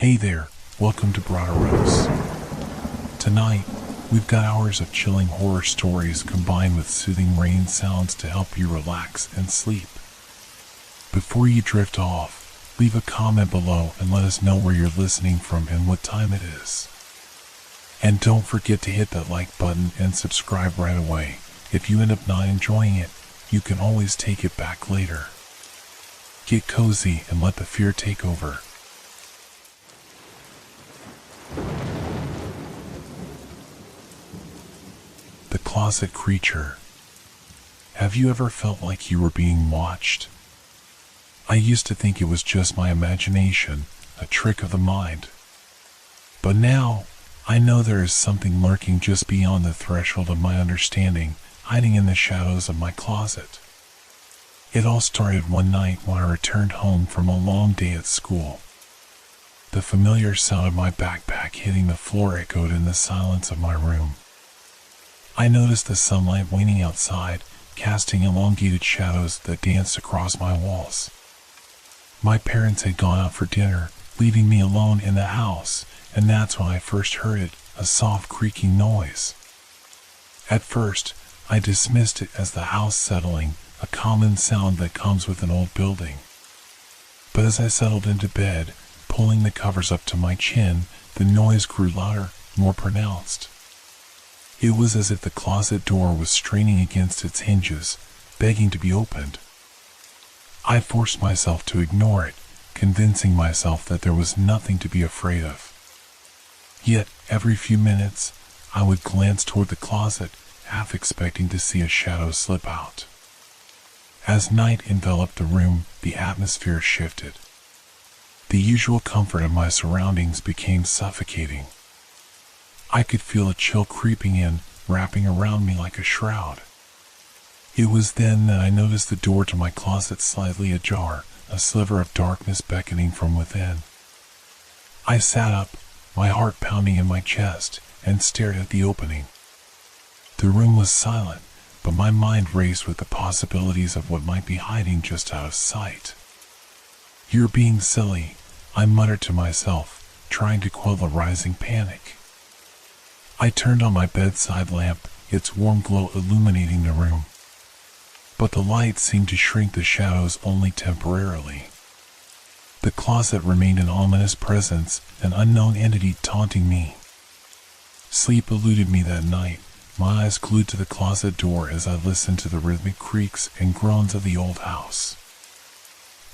Hey there, welcome to Broaderos. Tonight, we've got hours of chilling horror stories combined with soothing rain sounds to help you relax and sleep. Before you drift off, leave a comment below and let us know where you're listening from and what time it is. And don't forget to hit that like button and subscribe right away. If you end up not enjoying it, you can always take it back later. Get cozy and let the fear take over. The closet creature. Have you ever felt like you were being watched? I used to think it was just my imagination, a trick of the mind. But now, I know there is something lurking just beyond the threshold of my understanding, hiding in the shadows of my closet. It all started one night when I returned home from a long day at school. The familiar sound of my backpack hitting the floor echoed in the silence of my room. I noticed the sunlight waning outside, casting elongated shadows that danced across my walls. My parents had gone out for dinner, leaving me alone in the house, and that's when I first heard it, a soft creaking noise. At first, I dismissed it as the house settling, a common sound that comes with an old building. But as I settled into bed, pulling the covers up to my chin, the noise grew louder, more pronounced. It was as if the closet door was straining against its hinges, begging to be opened. I forced myself to ignore it, convincing myself that there was nothing to be afraid of. Yet, every few minutes, I would glance toward the closet, half expecting to see a shadow slip out. As night enveloped the room, the atmosphere shifted. The usual comfort of my surroundings became suffocating. I could feel a chill creeping in, wrapping around me like a shroud. It was then that I noticed the door to my closet slightly ajar, a sliver of darkness beckoning from within. I sat up, my heart pounding in my chest, and stared at the opening. The room was silent, but my mind raced with the possibilities of what might be hiding just out of sight. "You're being silly," I muttered to myself, trying to quell the rising panic. I turned on my bedside lamp, its warm glow illuminating the room. But the light seemed to shrink the shadows only temporarily. The closet remained an ominous presence, an unknown entity taunting me. Sleep eluded me that night, my eyes glued to the closet door as I listened to the rhythmic creaks and groans of the old house.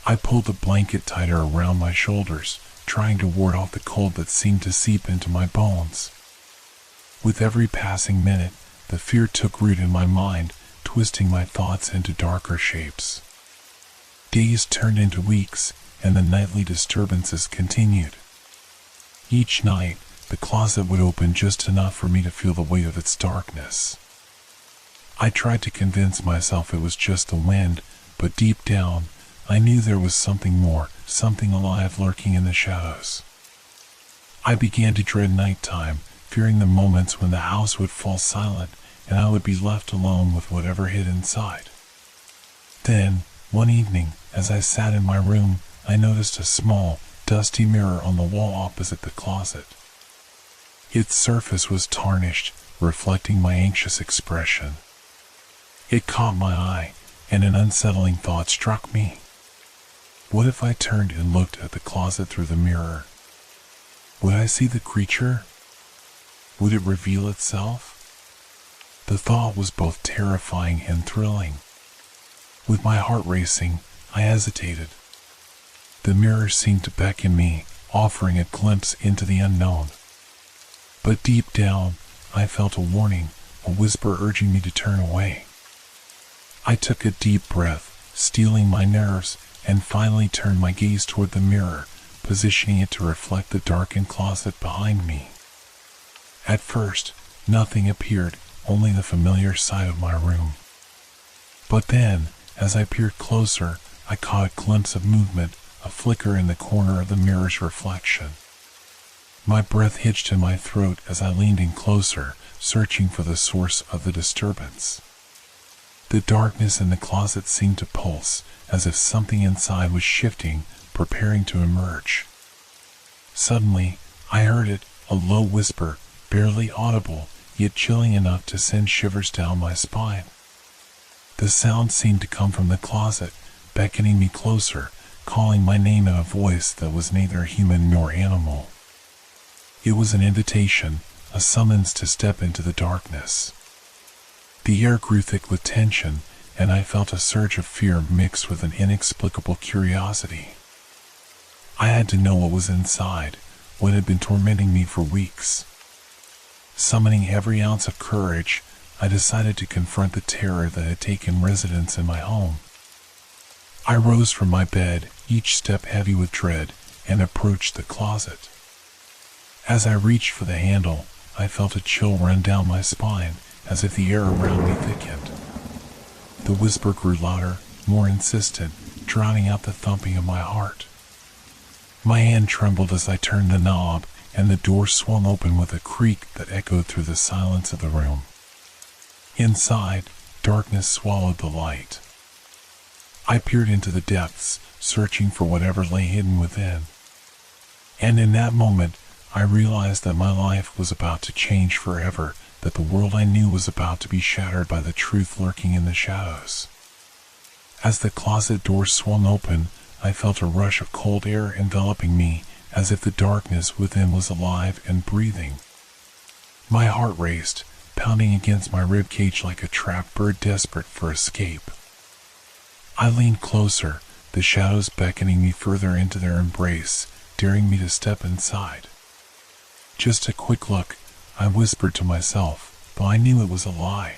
I pulled the blanket tighter around my shoulders, trying to ward off the cold that seemed to seep into my bones. With every passing minute, the fear took root in my mind, twisting my thoughts into darker shapes. Days turned into weeks, and the nightly disturbances continued. Each night, the closet would open just enough for me to feel the weight of its darkness. I tried to convince myself it was just the wind, but deep down, I knew there was something more, something alive lurking in the shadows. I began to dread nighttime, fearing the moments when the house would fall silent and I would be left alone with whatever hid inside. Then, one evening, as I sat in my room, I noticed a small, dusty mirror on the wall opposite the closet. Its surface was tarnished, reflecting my anxious expression. It caught my eye, and an unsettling thought struck me. What if I turned and looked at the closet through the mirror? Would I see the creature? Would it reveal itself? The thought was both terrifying and thrilling. With my heart racing, I hesitated. The mirror seemed to beckon me, offering a glimpse into the unknown. But deep down, I felt a warning, a whisper urging me to turn away. I took a deep breath, steeling my nerves, and finally turned my gaze toward the mirror, positioning it to reflect the darkened closet behind me. At first, nothing appeared, only the familiar side of my room. But then, as I peered closer, I caught a glimpse of movement, a flicker in the corner of the mirror's reflection. My breath hitched in my throat as I leaned in closer, searching for the source of the disturbance. The darkness in the closet seemed to pulse, as if something inside was shifting, preparing to emerge. Suddenly, I heard it, a low whisper, barely audible, yet chilling enough to send shivers down my spine. The sound seemed to come from the closet, beckoning me closer, calling my name in a voice that was neither human nor animal. It was an invitation, a summons to step into the darkness. The air grew thick with tension, and I felt a surge of fear mixed with an inexplicable curiosity. I had to know what was inside, what had been tormenting me for weeks. Summoning every ounce of courage, I decided to confront the terror that had taken residence in my home. I rose from my bed, each step heavy with dread, and approached the closet. As I reached for the handle, I felt a chill run down my spine, as if the air around me thickened. The whisper grew louder, more insistent, drowning out the thumping of my heart. My hand trembled as I turned the knob, and the door swung open with a creak that echoed through the silence of the room. Inside, darkness swallowed the light. I peered into the depths, searching for whatever lay hidden within. And in that moment, I realized that my life was about to change forever, that the world I knew was about to be shattered by the truth lurking in the shadows. As the closet door swung open, I felt a rush of cold air enveloping me, as if the darkness within was alive and breathing. My heart raced, pounding against my ribcage like a trapped bird desperate for escape. I leaned closer, the shadows beckoning me further into their embrace, daring me to step inside. Just a quick look, I whispered to myself, though I knew it was a lie.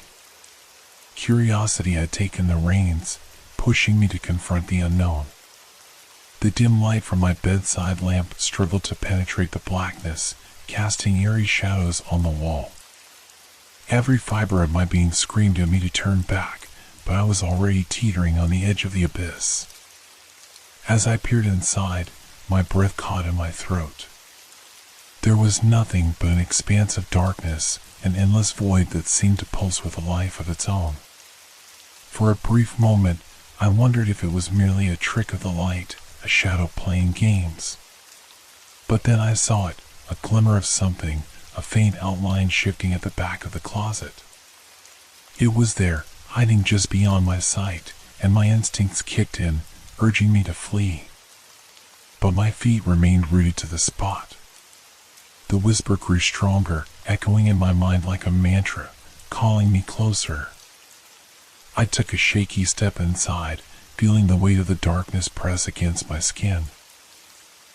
Curiosity had taken the reins, pushing me to confront the unknown. The dim light from my bedside lamp struggled to penetrate the blackness, casting eerie shadows on the wall. Every fiber of my being screamed at me to turn back, but I was already teetering on the edge of the abyss. As I peered inside, my breath caught in my throat. There was nothing but an expanse of darkness, an endless void that seemed to pulse with a life of its own. For a brief moment, I wondered if it was merely a trick of the light, a shadow playing games. But then I saw it, a glimmer of something, a faint outline shifting at the back of the closet. It was there, hiding just beyond my sight, and my instincts kicked in, urging me to flee. But my feet remained rooted to the spot. The whisper grew stronger, echoing in my mind like a mantra, calling me closer. I took a shaky step inside, feeling the weight of the darkness press against my skin.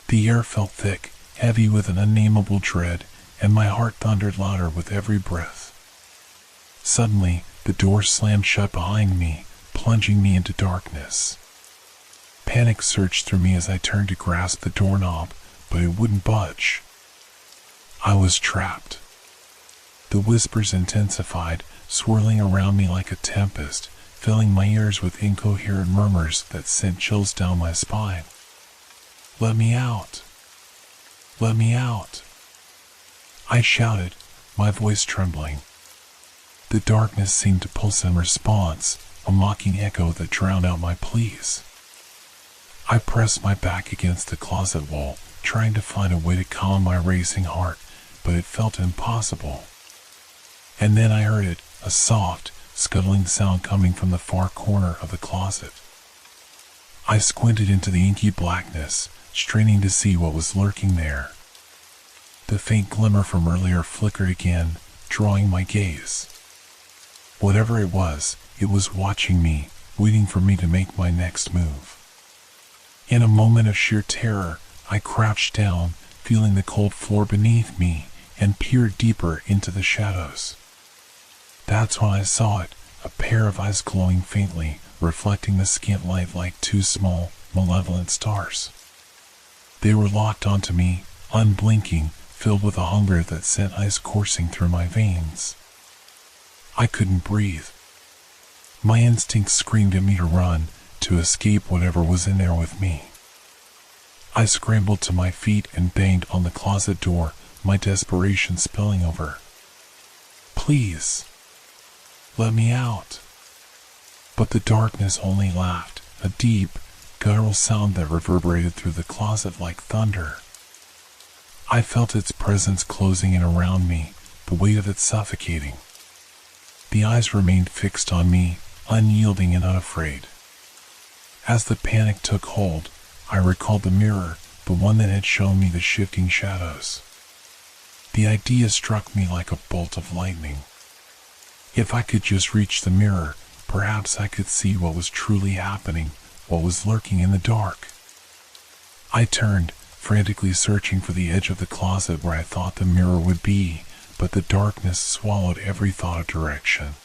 The air felt thick, heavy with an unnameable dread, and my heart thundered louder with every breath. Suddenly, the door slammed shut behind me, plunging me into darkness. Panic surged through me as I turned to grasp the doorknob, but it wouldn't budge. I was trapped. The whispers intensified, swirling around me like a tempest, filling my ears with incoherent murmurs that sent chills down my spine. "Let me out! Let me out!" I shouted, my voice trembling. The darkness seemed to pulse in response, a mocking echo that drowned out my pleas. I pressed my back against the closet wall, trying to find a way to calm my racing heart, but it felt impossible. And then I heard it, a soft, scuttling sound coming from the far corner of the closet. I squinted into the inky blackness, straining to see what was lurking there. The faint glimmer from earlier flickered again, drawing my gaze. Whatever it was watching me, waiting for me to make my next move. In a moment of sheer terror, I crouched down, feeling the cold floor beneath me, and peered deeper into the shadows. That's when I saw it, a pair of eyes glowing faintly, reflecting the scant light like two small, malevolent stars. They were locked onto me, unblinking, filled with a hunger that sent ice coursing through my veins. I couldn't breathe. My instincts screamed at me to run, to escape whatever was in there with me. I scrambled to my feet and banged on the closet door, my desperation spilling over. "Please, let me out." But the darkness only laughed, a deep, guttural sound that reverberated through the closet like thunder. I felt its presence closing in around me, the weight of it suffocating. The eyes remained fixed on me, unyielding and unafraid. As the panic took hold, I recalled the mirror, the one that had shown me the shifting shadows. The idea struck me like a bolt of lightning. If I could just reach the mirror, perhaps I could see what was truly happening, what was lurking in the dark. I turned, frantically searching for the edge of the closet where I thought the mirror would be, but the darkness swallowed every thought of direction.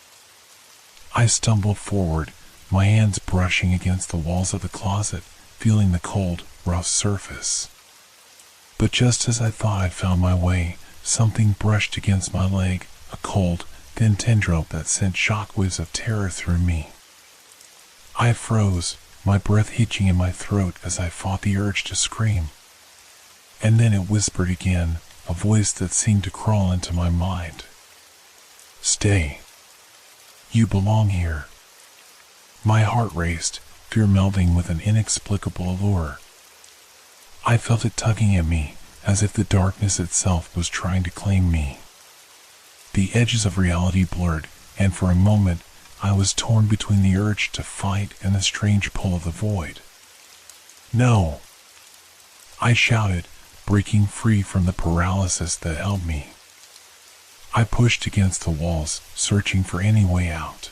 I stumbled forward, my hands brushing against the walls of the closet, feeling the cold, rough surface. But just as I thought I'd found my way, something brushed against my leg, a cold, thin tendril that sent shockwaves of terror through me. I froze, my breath hitching in my throat as I fought the urge to scream. And then it whispered again, a voice that seemed to crawl into my mind. "Stay. You belong here." My heart raced, fear melding with an inexplicable allure. I felt it tugging at me, as if the darkness itself was trying to claim me. The edges of reality blurred, and for a moment, I was torn between the urge to fight and the strange pull of the void. "No!" I shouted, breaking free from the paralysis that held me. I pushed against the walls, searching for any way out.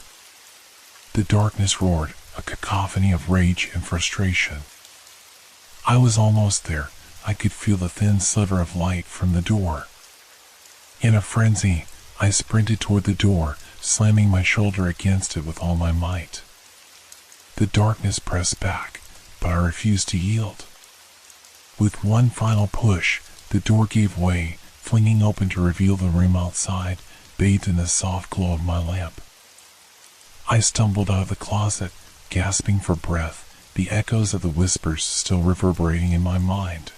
The darkness roared, a cacophony of rage and frustration. I was almost there. I could feel the thin sliver of light from the door. In a frenzy, I sprinted toward the door, slamming my shoulder against it with all my might. The darkness pressed back, but I refused to yield. With one final push, the door gave way, flinging open to reveal the room outside, bathed in the soft glow of my lamp. I stumbled out of the closet, gasping for breath, the echoes of the whispers still reverberating in my mind.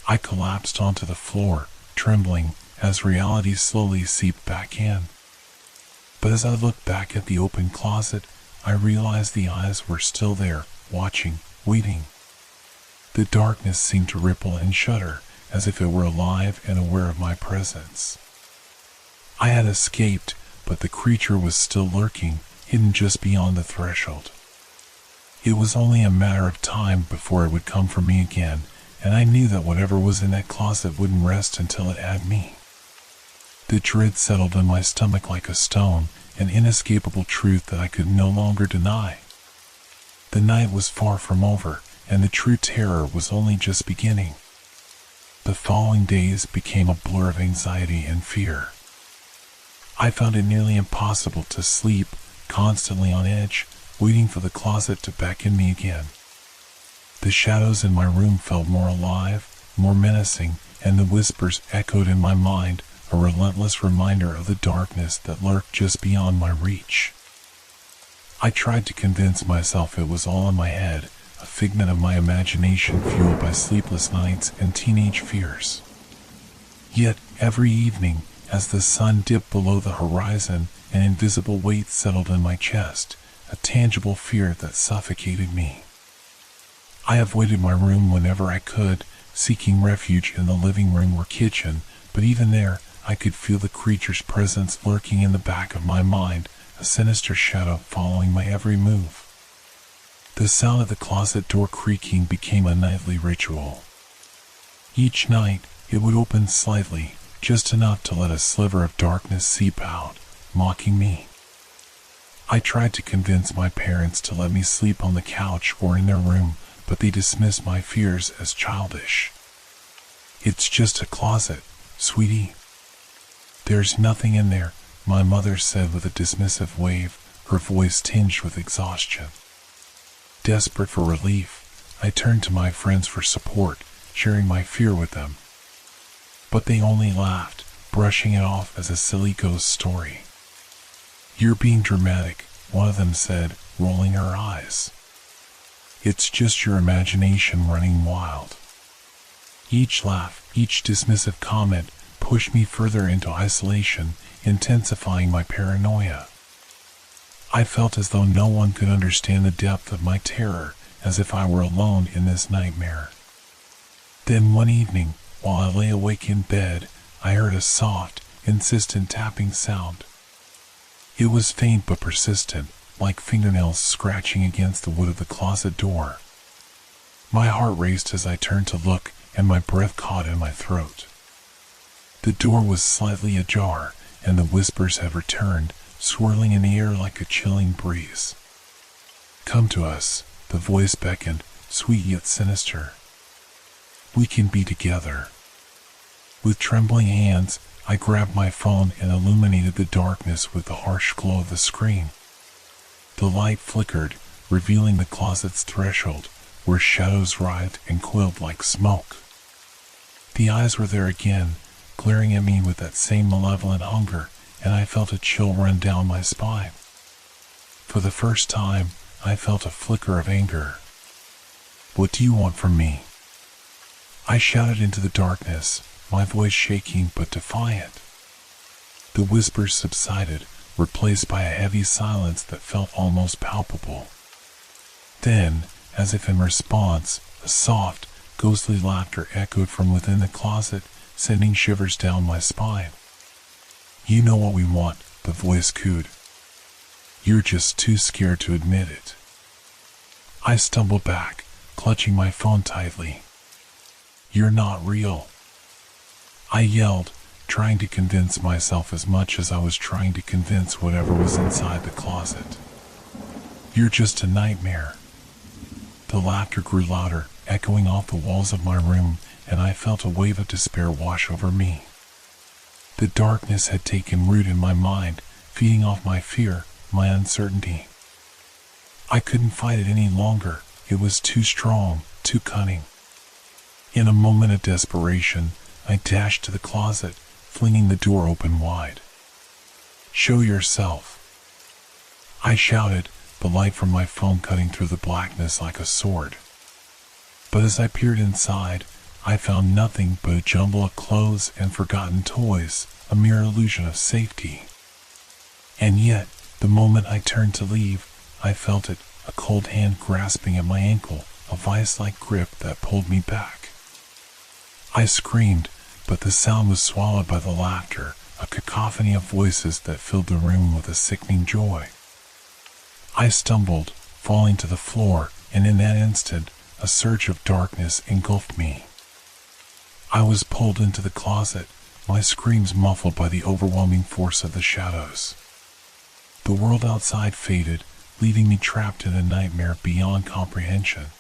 I collapsed onto the floor, trembling, as reality slowly seeped back in. But as I looked back at the open closet, I realized the eyes were still there, watching, waiting. The darkness seemed to ripple and shudder, as if it were alive and aware of my presence. I had escaped, but the creature was still lurking, hidden just beyond the threshold. It was only a matter of time before it would come for me again, and I knew that whatever was in that closet wouldn't rest until it had me. The dread settled in my stomach like a stone, an inescapable truth that I could no longer deny. The night was far from over, and the true terror was only just beginning. The following days became a blur of anxiety and fear. I found it nearly impossible to sleep, constantly on edge, waiting for the closet to beckon me again. The shadows in my room felt more alive, more menacing, and the whispers echoed in my mind, a relentless reminder of the darkness that lurked just beyond my reach. I tried to convince myself it was all in my head, a figment of my imagination fueled by sleepless nights and teenage fears. Yet, every evening, as the sun dipped below the horizon, an invisible weight settled in my chest, a tangible fear that suffocated me. I avoided my room whenever I could, seeking refuge in the living room or kitchen, but even there, I could feel the creature's presence lurking in the back of my mind, a sinister shadow following my every move. The sound of the closet door creaking became a nightly ritual. Each night, it would open slightly, just enough to let a sliver of darkness seep out, mocking me. I tried to convince my parents to let me sleep on the couch or in their room, but they dismissed my fears as childish. "It's just a closet, sweetie. There's nothing in there," my mother said with a dismissive wave, her voice tinged with exhaustion. Desperate for relief, I turned to my friends for support, sharing my fear with them. But they only laughed, brushing it off as a silly ghost story. "You're being dramatic," one of them said, rolling her eyes. "It's just your imagination running wild." Each laugh, each dismissive comment, pushed me further into isolation, intensifying my paranoia. I felt as though no one could understand the depth of my terror, as if I were alone in this nightmare. Then one evening, While I lay awake in bed, I heard a soft, insistent tapping sound. It was faint but persistent, like fingernails scratching against the wood of the closet door. My heart raced as I turned to look, and my breath caught in my throat. The door was slightly ajar, and the whispers had returned, swirling in the air like a chilling breeze. "Come to us," the voice beckoned, sweet yet sinister. "We can be together." With trembling hands, I grabbed my phone and illuminated the darkness with the harsh glow of the screen. The light flickered, revealing the closet's threshold, where shadows writhed and coiled like smoke. The eyes were there again, glaring at me with that same malevolent hunger, and I felt a chill run down my spine. For the first time, I felt a flicker of anger. "What do you want from me?" I shouted into the darkness, my voice shaking but defiant. The whispers subsided, replaced by a heavy silence that felt almost palpable. Then, as if in response, a soft, ghostly laughter echoed from within the closet, sending shivers down my spine. "You know what we want," the voice cooed. "You're just too scared to admit it." I stumbled back, clutching my phone tightly. "You're not real," I yelled, trying to convince myself as much as I was trying to convince whatever was inside the closet. "You're just a nightmare." The laughter grew louder, echoing off the walls of my room, and I felt a wave of despair wash over me. The darkness had taken root in my mind, feeding off my fear, my uncertainty. I couldn't fight it any longer. It was too strong, too cunning. In a moment of desperation, I dashed to the closet, flinging the door open wide. "Show yourself," I shouted, the light from my phone cutting through the blackness like a sword. But as I peered inside, I found nothing but a jumble of clothes and forgotten toys, a mere illusion of safety. And yet, the moment I turned to leave, I felt it, a cold hand grasping at my ankle, a vice-like grip that pulled me back. I screamed, but the sound was swallowed by the laughter, a cacophony of voices that filled the room with a sickening joy. I stumbled, falling to the floor, and in that instant, a surge of darkness engulfed me. I was pulled into the closet, my screams muffled by the overwhelming force of the shadows. The world outside faded, leaving me trapped in a nightmare beyond comprehension.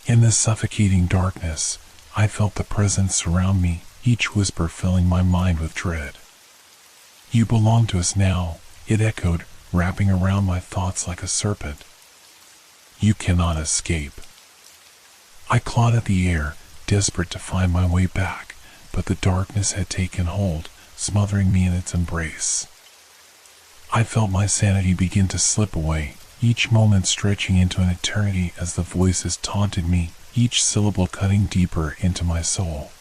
In the suffocating darkness, I felt the presence surround me, each whisper filling my mind with dread. "You belong to us now," it echoed, wrapping around my thoughts like a serpent. "You cannot escape." I clawed at the air, desperate to find my way back, but the darkness had taken hold, smothering me in its embrace. I felt my sanity begin to slip away, each moment stretching into an eternity as the voices taunted me, each syllable cutting deeper into my soul.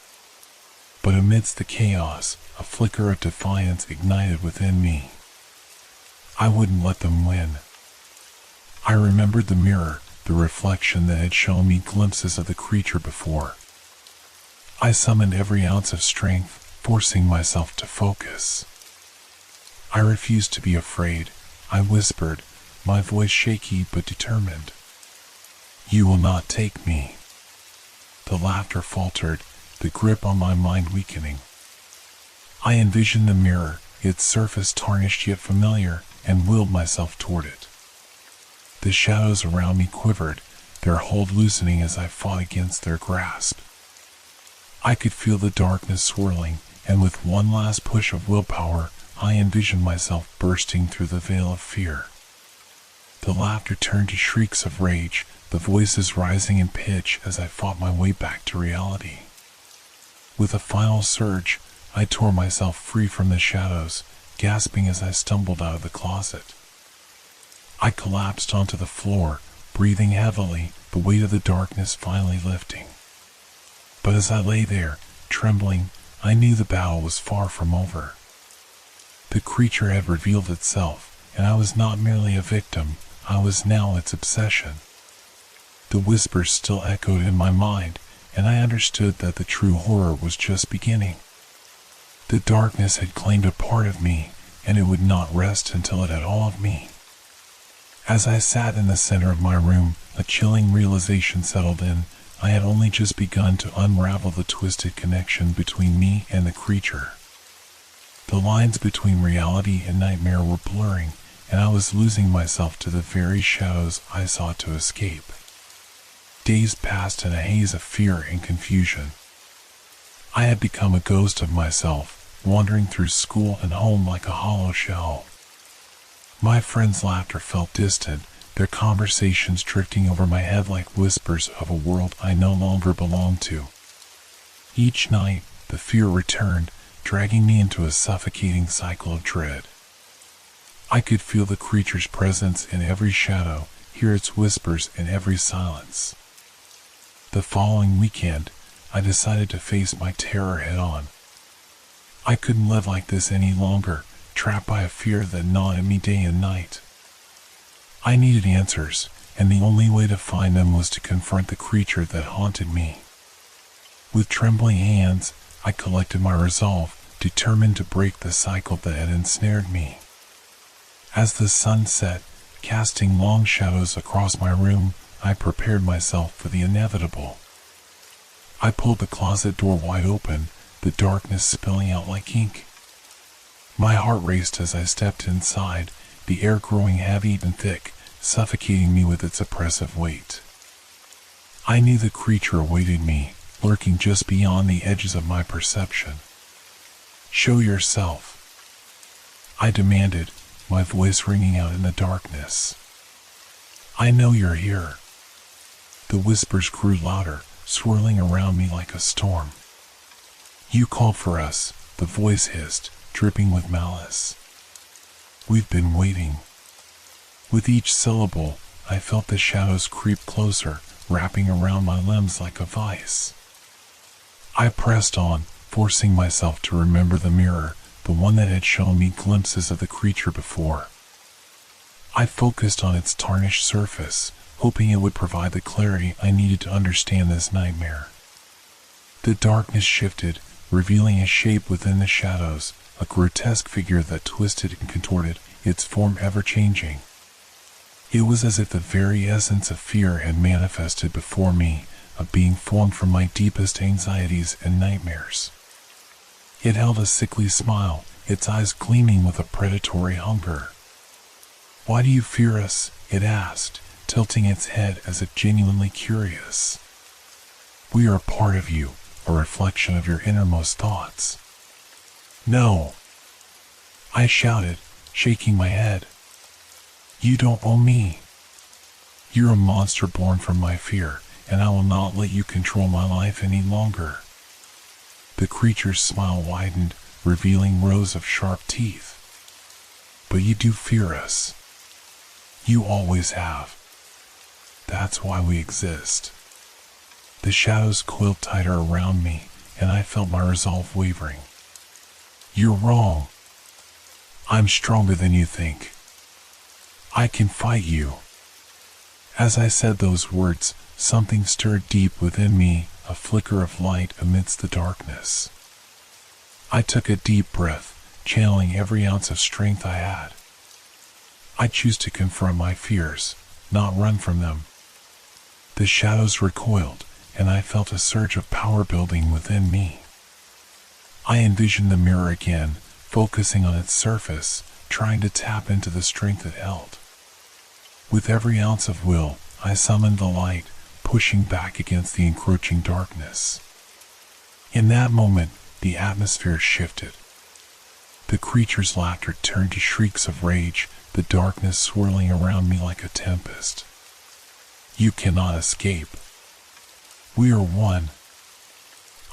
But amidst the chaos, a flicker of defiance ignited within me. I wouldn't let them win. I remembered the mirror, the reflection that had shown me glimpses of the creature before. I summoned every ounce of strength, forcing myself to focus. I refused to be afraid, I whispered, my voice shaky but determined. "You will not take me." The laughter faltered, the grip on my mind weakening. I envisioned the mirror, its surface tarnished yet familiar, and willed myself toward it. The shadows around me quivered, their hold loosening as I fought against their grasp. I could feel the darkness swirling, and with one last push of willpower, I envisioned myself bursting through the veil of fear. The laughter turned to shrieks of rage, the voices rising in pitch as I fought my way back to reality. With a final surge, I tore myself free from the shadows, gasping as I stumbled out of the closet. I collapsed onto the floor, breathing heavily, the weight of the darkness finally lifting. But as I lay there, trembling, I knew the battle was far from over. The creature had revealed itself, and I was not merely a victim, I was now its obsession. The whispers still echoed in my mind, and I understood that the true horror was just beginning. The darkness had claimed a part of me, and it would not rest until it had all of me. As I sat in the center of my room, a chilling realization settled in. I had only just begun to unravel the twisted connection between me and the creature. The lines between reality and nightmare were blurring, and I was losing myself to the very shadows I sought to escape. Days passed in a haze of fear and confusion. I had become a ghost of myself, wandering through school and home like a hollow shell. My friends' laughter felt distant, their conversations drifting over my head like whispers of a world I no longer belonged to. Each night, the fear returned, dragging me into a suffocating cycle of dread. I could feel the creature's presence in every shadow, hear its whispers in every silence. The following weekend, I decided to face my terror head-on. I couldn't live like this any longer, trapped by a fear that gnawed at me day and night. I needed answers, and the only way to find them was to confront the creature that haunted me. With trembling hands, I collected my resolve, determined to break the cycle that had ensnared me. As the sun set, casting long shadows across my room, I prepared myself for the inevitable. I pulled the closet door wide open, the darkness spilling out like ink. My heart raced as I stepped inside, the air growing heavy and thick, suffocating me with its oppressive weight. I knew the creature awaited me, lurking just beyond the edges of my perception. "Show yourself," I demanded, my voice ringing out in the darkness. "I know you're here." The whispers grew louder, swirling around me like a storm. "You called for us," the voice hissed, dripping with malice. "We've been waiting." With each syllable, I felt the shadows creep closer, wrapping around my limbs like a vice. I pressed on, forcing myself to remember the mirror, the one that had shown me glimpses of the creature before. I focused on its tarnished surface, hoping it would provide the clarity I needed to understand this nightmare. The darkness shifted, revealing a shape within the shadows, a grotesque figure that twisted and contorted, its form ever-changing. It was as if the very essence of fear had manifested before me, a being formed from my deepest anxieties and nightmares. It held a sickly smile, its eyes gleaming with a predatory hunger. "Why do you fear us?" it asked, tilting its head as if genuinely curious. "We are a part of you, a reflection of your innermost thoughts." "No," I shouted, shaking my head. "You don't own me. You're a monster born from my fear, and I will not let you control my life any longer." The creature's smile widened, revealing rows of sharp teeth. "But you do fear us. You always have. That's why we exist." The shadows coiled tighter around me, and I felt my resolve wavering. "You're wrong. I'm stronger than you think. I can fight you." As I said those words, something stirred deep within me, a flicker of light amidst the darkness. I took a deep breath, channeling every ounce of strength I had. I chose to confront my fears, not run from them. The shadows recoiled, and I felt a surge of power building within me. I envisioned the mirror again, focusing on its surface, trying to tap into the strength it held. With every ounce of will, I summoned the light, pushing back against the encroaching darkness. In that moment, the atmosphere shifted. The creature's laughter turned to shrieks of rage, the darkness swirling around me like a tempest. "You cannot escape. We are one.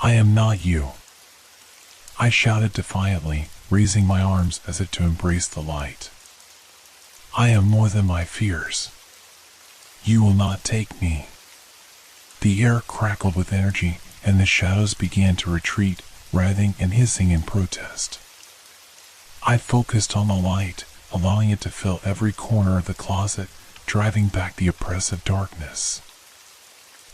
I am not you," I shouted defiantly, raising my arms as if to embrace the light. "I am more than my fears. You will not take me." The air crackled with energy, and the shadows began to retreat, writhing and hissing in protest. I focused on the light, allowing it to fill every corner of the closet, driving back the oppressive darkness.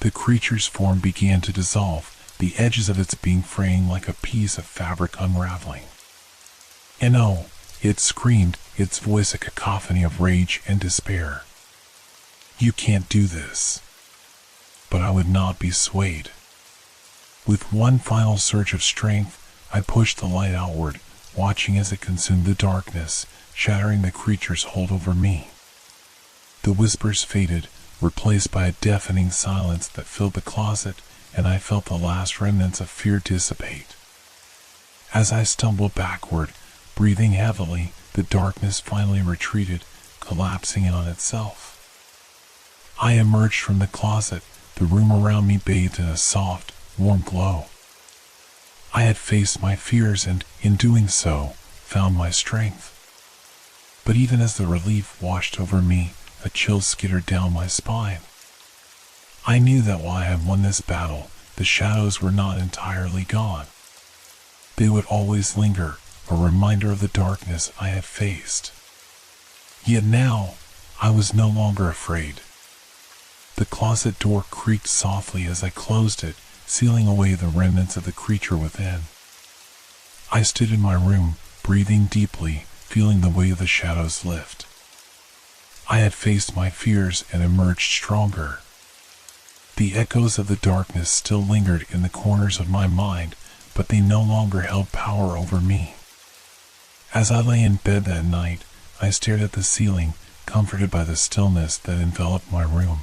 The creature's form began to dissolve, the edges of its being fraying like a piece of fabric unraveling. And oh, it screamed, its voice a cacophony of rage and despair. "You can't do this." But I would not be swayed. With one final surge of strength, I pushed the light outward, watching as it consumed the darkness, shattering the creature's hold over me. The whispers faded, replaced by a deafening silence that filled the closet, and I felt the last remnants of fear dissipate. As I stumbled backward, breathing heavily, the darkness finally retreated, collapsing in on itself. I emerged from the closet, the room around me bathed in a soft, warm glow. I had faced my fears and, in doing so, found my strength. But even as the relief washed over me, a chill skittered down my spine. I knew that while I had won this battle, the shadows were not entirely gone. They would always linger, a reminder of the darkness I had faced. Yet now, I was no longer afraid. The closet door creaked softly as I closed it, sealing away the remnants of the creature within. I stood in my room, breathing deeply, feeling the weight of the shadows lift. I had faced my fears and emerged stronger. The echoes of the darkness still lingered in the corners of my mind, but they no longer held power over me. As I lay in bed that night, I stared at the ceiling, comforted by the stillness that enveloped my room.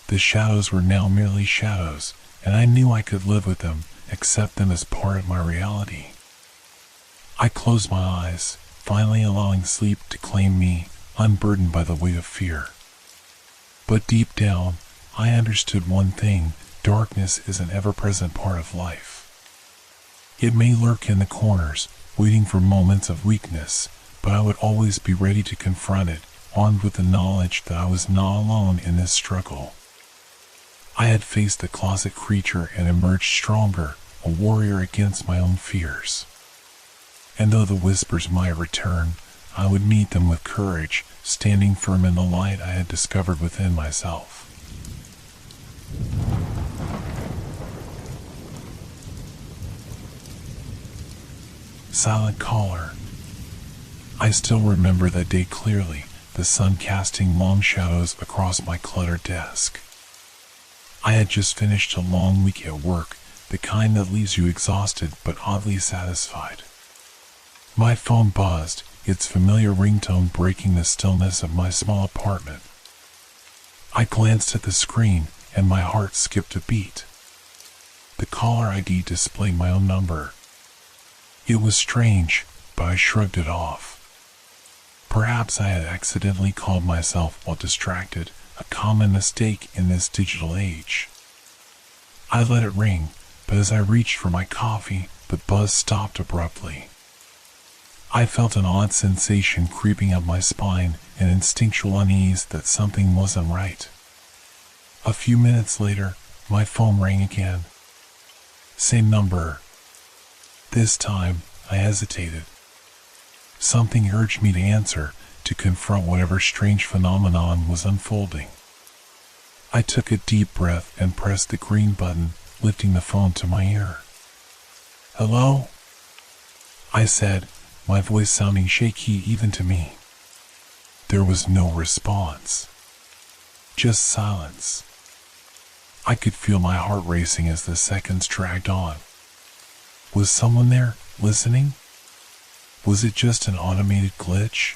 The shadows were now merely shadows, and I knew I could live with them, accept them as part of my reality. I closed my eyes, finally allowing sleep to claim me, unburdened by the weight of fear. But deep down, I understood one thing: darkness is an ever-present part of life. It may lurk in the corners, waiting for moments of weakness, but I would always be ready to confront it, armed with the knowledge that I was not alone in this struggle. I had faced the closet creature and emerged stronger, a warrior against my own fears. And though the whispers might return, I would meet them with courage, standing firm in the light I had discovered within myself. Silent caller. I still remember that day clearly, the sun casting long shadows across my cluttered desk. I had just finished a long week at work, the kind that leaves you exhausted but oddly satisfied. My phone buzzed, its familiar ringtone breaking the stillness of my small apartment. I glanced at the screen, and my heart skipped a beat. The caller ID displayed my own number. It was strange, but I shrugged it off. Perhaps I had accidentally called myself while distracted, a common mistake in this digital age. I let it ring, but as I reached for my coffee, the buzz stopped abruptly. I felt an odd sensation creeping up my spine, an instinctual unease that something wasn't right. A few minutes later, my phone rang again. Same number. This time, I hesitated. Something urged me to answer, to confront whatever strange phenomenon was unfolding. I took a deep breath and pressed the green button, lifting the phone to my ear. "Hello?" I said, my voice sounding shaky even to me. There was no response. Just silence. I could feel my heart racing as the seconds dragged on. Was someone there, listening? Was it just an automated glitch?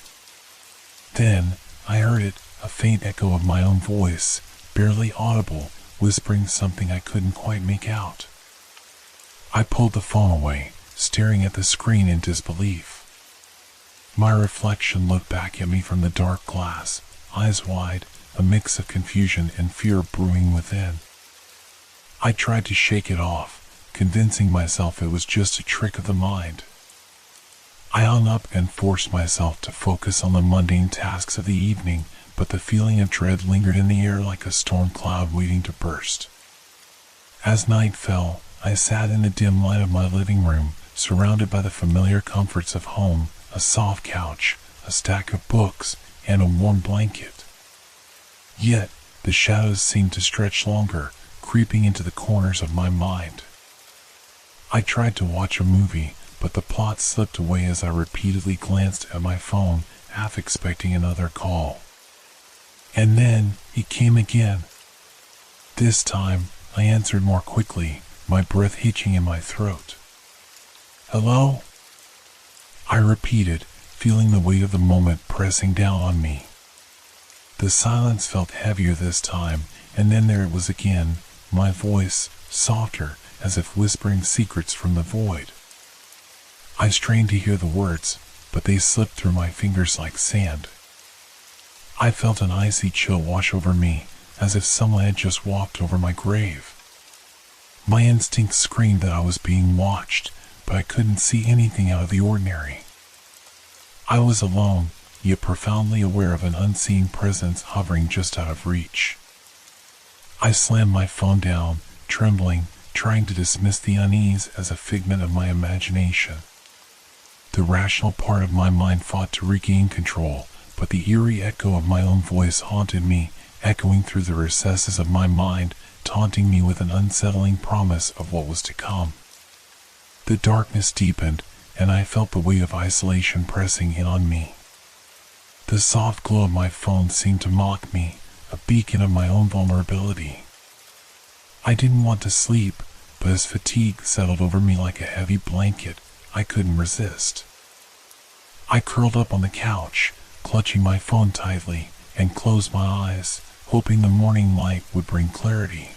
Then, I heard it, a faint echo of my own voice, barely audible, whispering something I couldn't quite make out. I pulled the phone away, staring at the screen in disbelief. My reflection looked back at me from the dark glass, eyes wide, a mix of confusion and fear brewing within. I tried to shake it off, convincing myself it was just a trick of the mind. I hung up and forced myself to focus on the mundane tasks of the evening, but the feeling of dread lingered in the air like a storm cloud waiting to burst. As night fell, I sat in the dim light of my living room, surrounded by the familiar comforts of home, a soft couch, a stack of books, and a warm blanket. Yet, The shadows seemed to stretch longer, creeping into the corners of my mind. I tried to watch a movie, but the plot slipped away as I repeatedly glanced at my phone, half expecting another call. And then, it came again. This time, I answered more quickly, my breath hitching in my throat. "Hello?" I repeated, feeling the weight of the moment pressing down on me. The silence felt heavier this time, and then there it was again, my voice, softer, as if whispering secrets from the void. I strained to hear the words, but they slipped through my fingers like sand. I felt an icy chill wash over me, as if someone had just walked over my grave. My instincts screamed that I was being watched, but I couldn't see anything out of the ordinary. I was alone, yet profoundly aware of an unseen presence hovering just out of reach. I slammed my phone down, trembling, trying to dismiss the unease as a figment of my imagination. The rational part of my mind fought to regain control, but the eerie echo of my own voice haunted me, echoing through the recesses of my mind, taunting me with an unsettling promise of what was to come. The darkness deepened, and I felt the weight of isolation pressing in on me. The soft glow of my phone seemed to mock me, a beacon of my own vulnerability. I didn't want to sleep, but as fatigue settled over me like a heavy blanket, I couldn't resist. I curled up on the couch, clutching my phone tightly, and closed my eyes, hoping the morning light would bring clarity.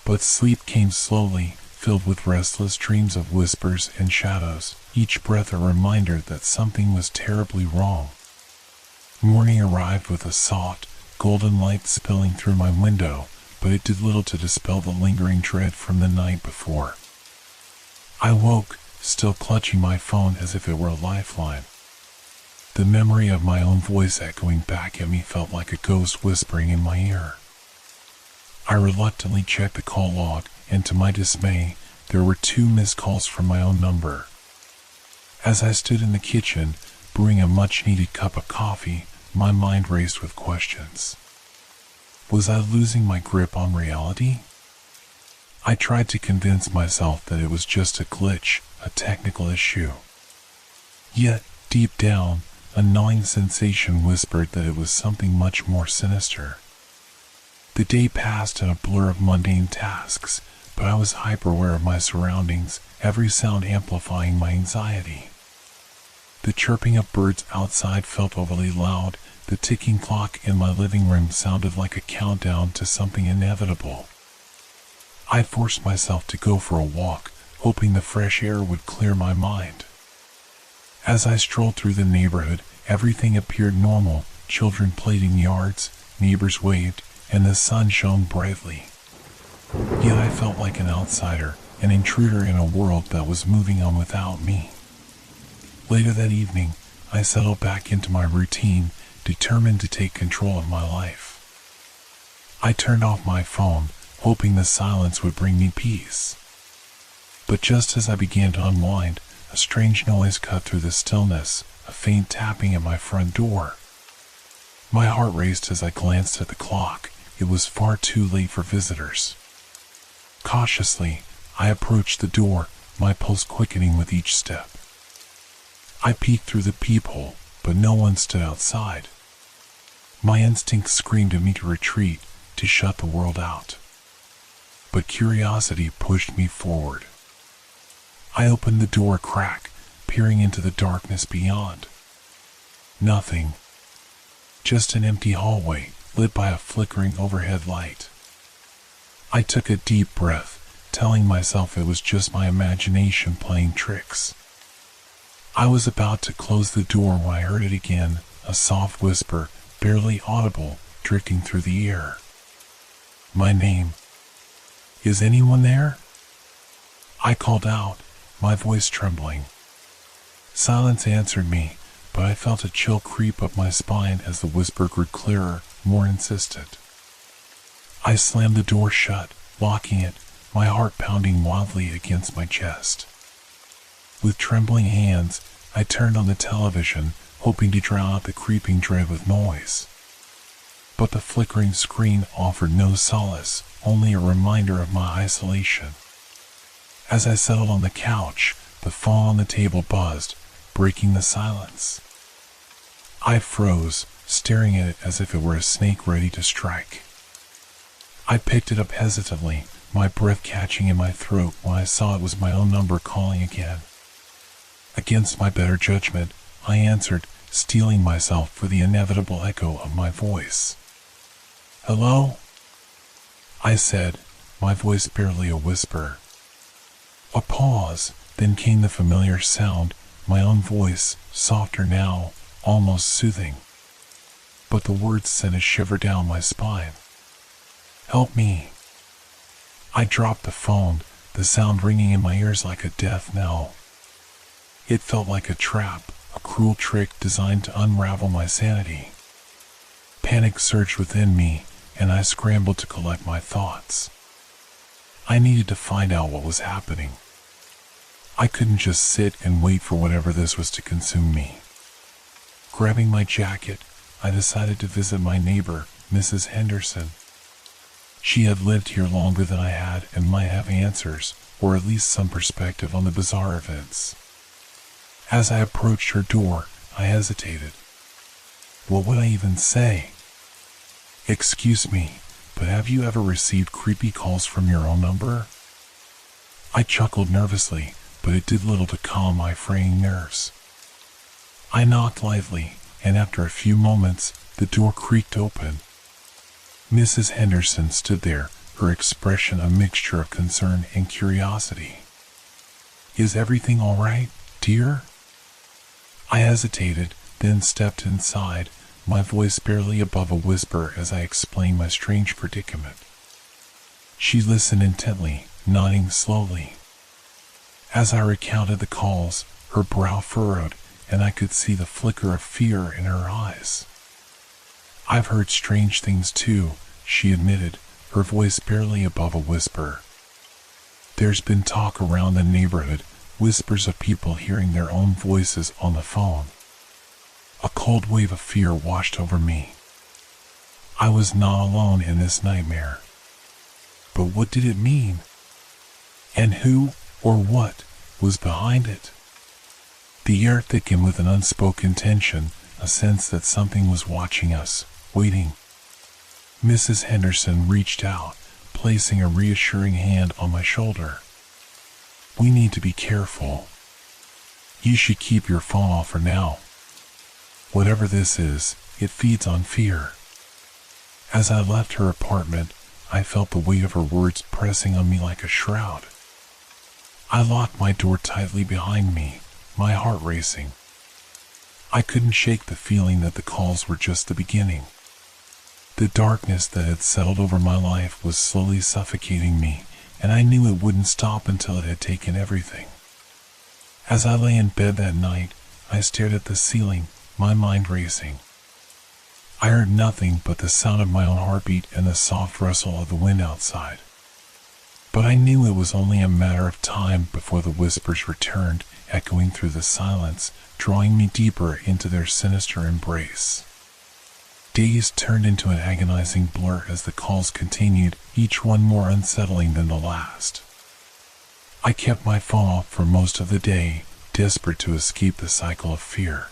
But sleep came slowly, filled with restless dreams of whispers and shadows, each breath a reminder that something was terribly wrong. Morning arrived with a soft, golden light spilling through my window, but it did little to dispel the lingering dread from the night before. I woke, still clutching my phone as if it were a lifeline. The memory of my own voice echoing back at me felt like a ghost whispering in my ear. I reluctantly checked the call log, and to my dismay, there were 2 missed calls from my own number. As I stood in the kitchen, brewing a much-needed cup of coffee, my mind raced with questions. Was I losing my grip on reality? I tried to convince myself that it was just a glitch, a technical issue. Yet, deep down, a gnawing sensation whispered that it was something much more sinister. The day passed in a blur of mundane tasks, but I was hyper-aware of my surroundings, every sound amplifying my anxiety. The chirping of birds outside felt overly loud, the ticking clock in my living room sounded like a countdown to something inevitable. I forced myself to go for a walk, hoping the fresh air would clear my mind. As I strolled through the neighborhood, everything appeared normal. Children played in yards, neighbors waved, and the sun shone brightly. Yet I felt like an outsider, an intruder in a world that was moving on without me. Later that evening, I settled back into my routine, determined to take control of my life. I turned off my phone, hoping the silence would bring me peace. But just as I began to unwind, a strange noise cut through the stillness, a faint tapping at my front door. My heart raced as I glanced at the clock. It was far too late for visitors. Cautiously, I approached the door, my pulse quickening with each step. I peeked through the peephole, but no one stood outside. My instincts screamed at me to retreat, to shut the world out. But curiosity pushed me forward. I opened the door a crack, peering into the darkness beyond. Nothing. Just an empty hallway, lit by a flickering overhead light. I took a deep breath, telling myself it was just my imagination playing tricks. I was about to close the door when I heard it again, a soft whisper, barely audible, drifting through the air. My name. "Is anyone there?" I called out, my voice trembling. Silence answered me, but I felt a chill creep up my spine as the whisper grew clearer, more insistent. I slammed the door shut, locking it, my heart pounding wildly against my chest. With trembling hands, I turned on the television, hoping to drown out the creeping dread with noise. But the flickering screen offered no solace, only a reminder of my isolation. As I settled on the couch, the phone on the table buzzed, breaking the silence. I froze, staring at it as if it were a snake ready to strike. I picked it up hesitantly, my breath catching in my throat when I saw it was my own number calling again. Against my better judgment, I answered, steeling myself for the inevitable echo of my voice. "Hello?" I said, my voice barely a whisper. A pause, then came the familiar sound, my own voice, softer now, almost soothing. But the words sent a shiver down my spine. "Help me." I dropped the phone, the sound ringing in my ears like a death knell. It felt like a trap, a cruel trick designed to unravel my sanity. Panic surged within me, and I scrambled to collect my thoughts. I needed to find out what was happening. I couldn't just sit and wait for whatever this was to consume me. Grabbing my jacket, I decided to visit my neighbor, Mrs. Henderson. She had lived here longer than I had and might have answers, or at least some perspective on the bizarre events. As I approached her door, I hesitated. What would I even say? "Excuse me, but have you ever received creepy calls from your own number?" I chuckled nervously, but it did little to calm my fraying nerves. I knocked lightly, and after a few moments, the door creaked open. Mrs. Henderson stood there, her expression a mixture of concern and curiosity. "Is everything all right, dear?" I hesitated, then stepped inside, my voice barely above a whisper as I explained my strange predicament. She listened intently, nodding slowly. As I recounted the calls, her brow furrowed, and I could see the flicker of fear in her eyes. "I've heard strange things too," she admitted, her voice barely above a whisper. "There's been talk around the neighborhood, whispers of people hearing their own voices on the phone." A cold wave of fear washed over me. I was not alone in this nightmare. But what did it mean? And who, or what, was behind it? The air thickened with an unspoken tension, a sense that something was watching us, waiting. Mrs. Henderson reached out, placing a reassuring hand on my shoulder. "We need to be careful. You should keep your phone off for now. Whatever this is, it feeds on fear." As I left her apartment, I felt the weight of her words pressing on me like a shroud. I locked my door tightly behind me, my heart racing. I couldn't shake the feeling that the calls were just the beginning. The darkness that had settled over my life was slowly suffocating me, and I knew it wouldn't stop until it had taken everything. As I lay in bed that night, I stared at the ceiling, my mind racing. I heard nothing but the sound of my own heartbeat and the soft rustle of the wind outside. But I knew it was only a matter of time before the whispers returned, echoing through the silence, drawing me deeper into their sinister embrace. Days turned into an agonizing blur as the calls continued, each one more unsettling than the last. I kept my phone off for most of the day, desperate to escape the cycle of fear.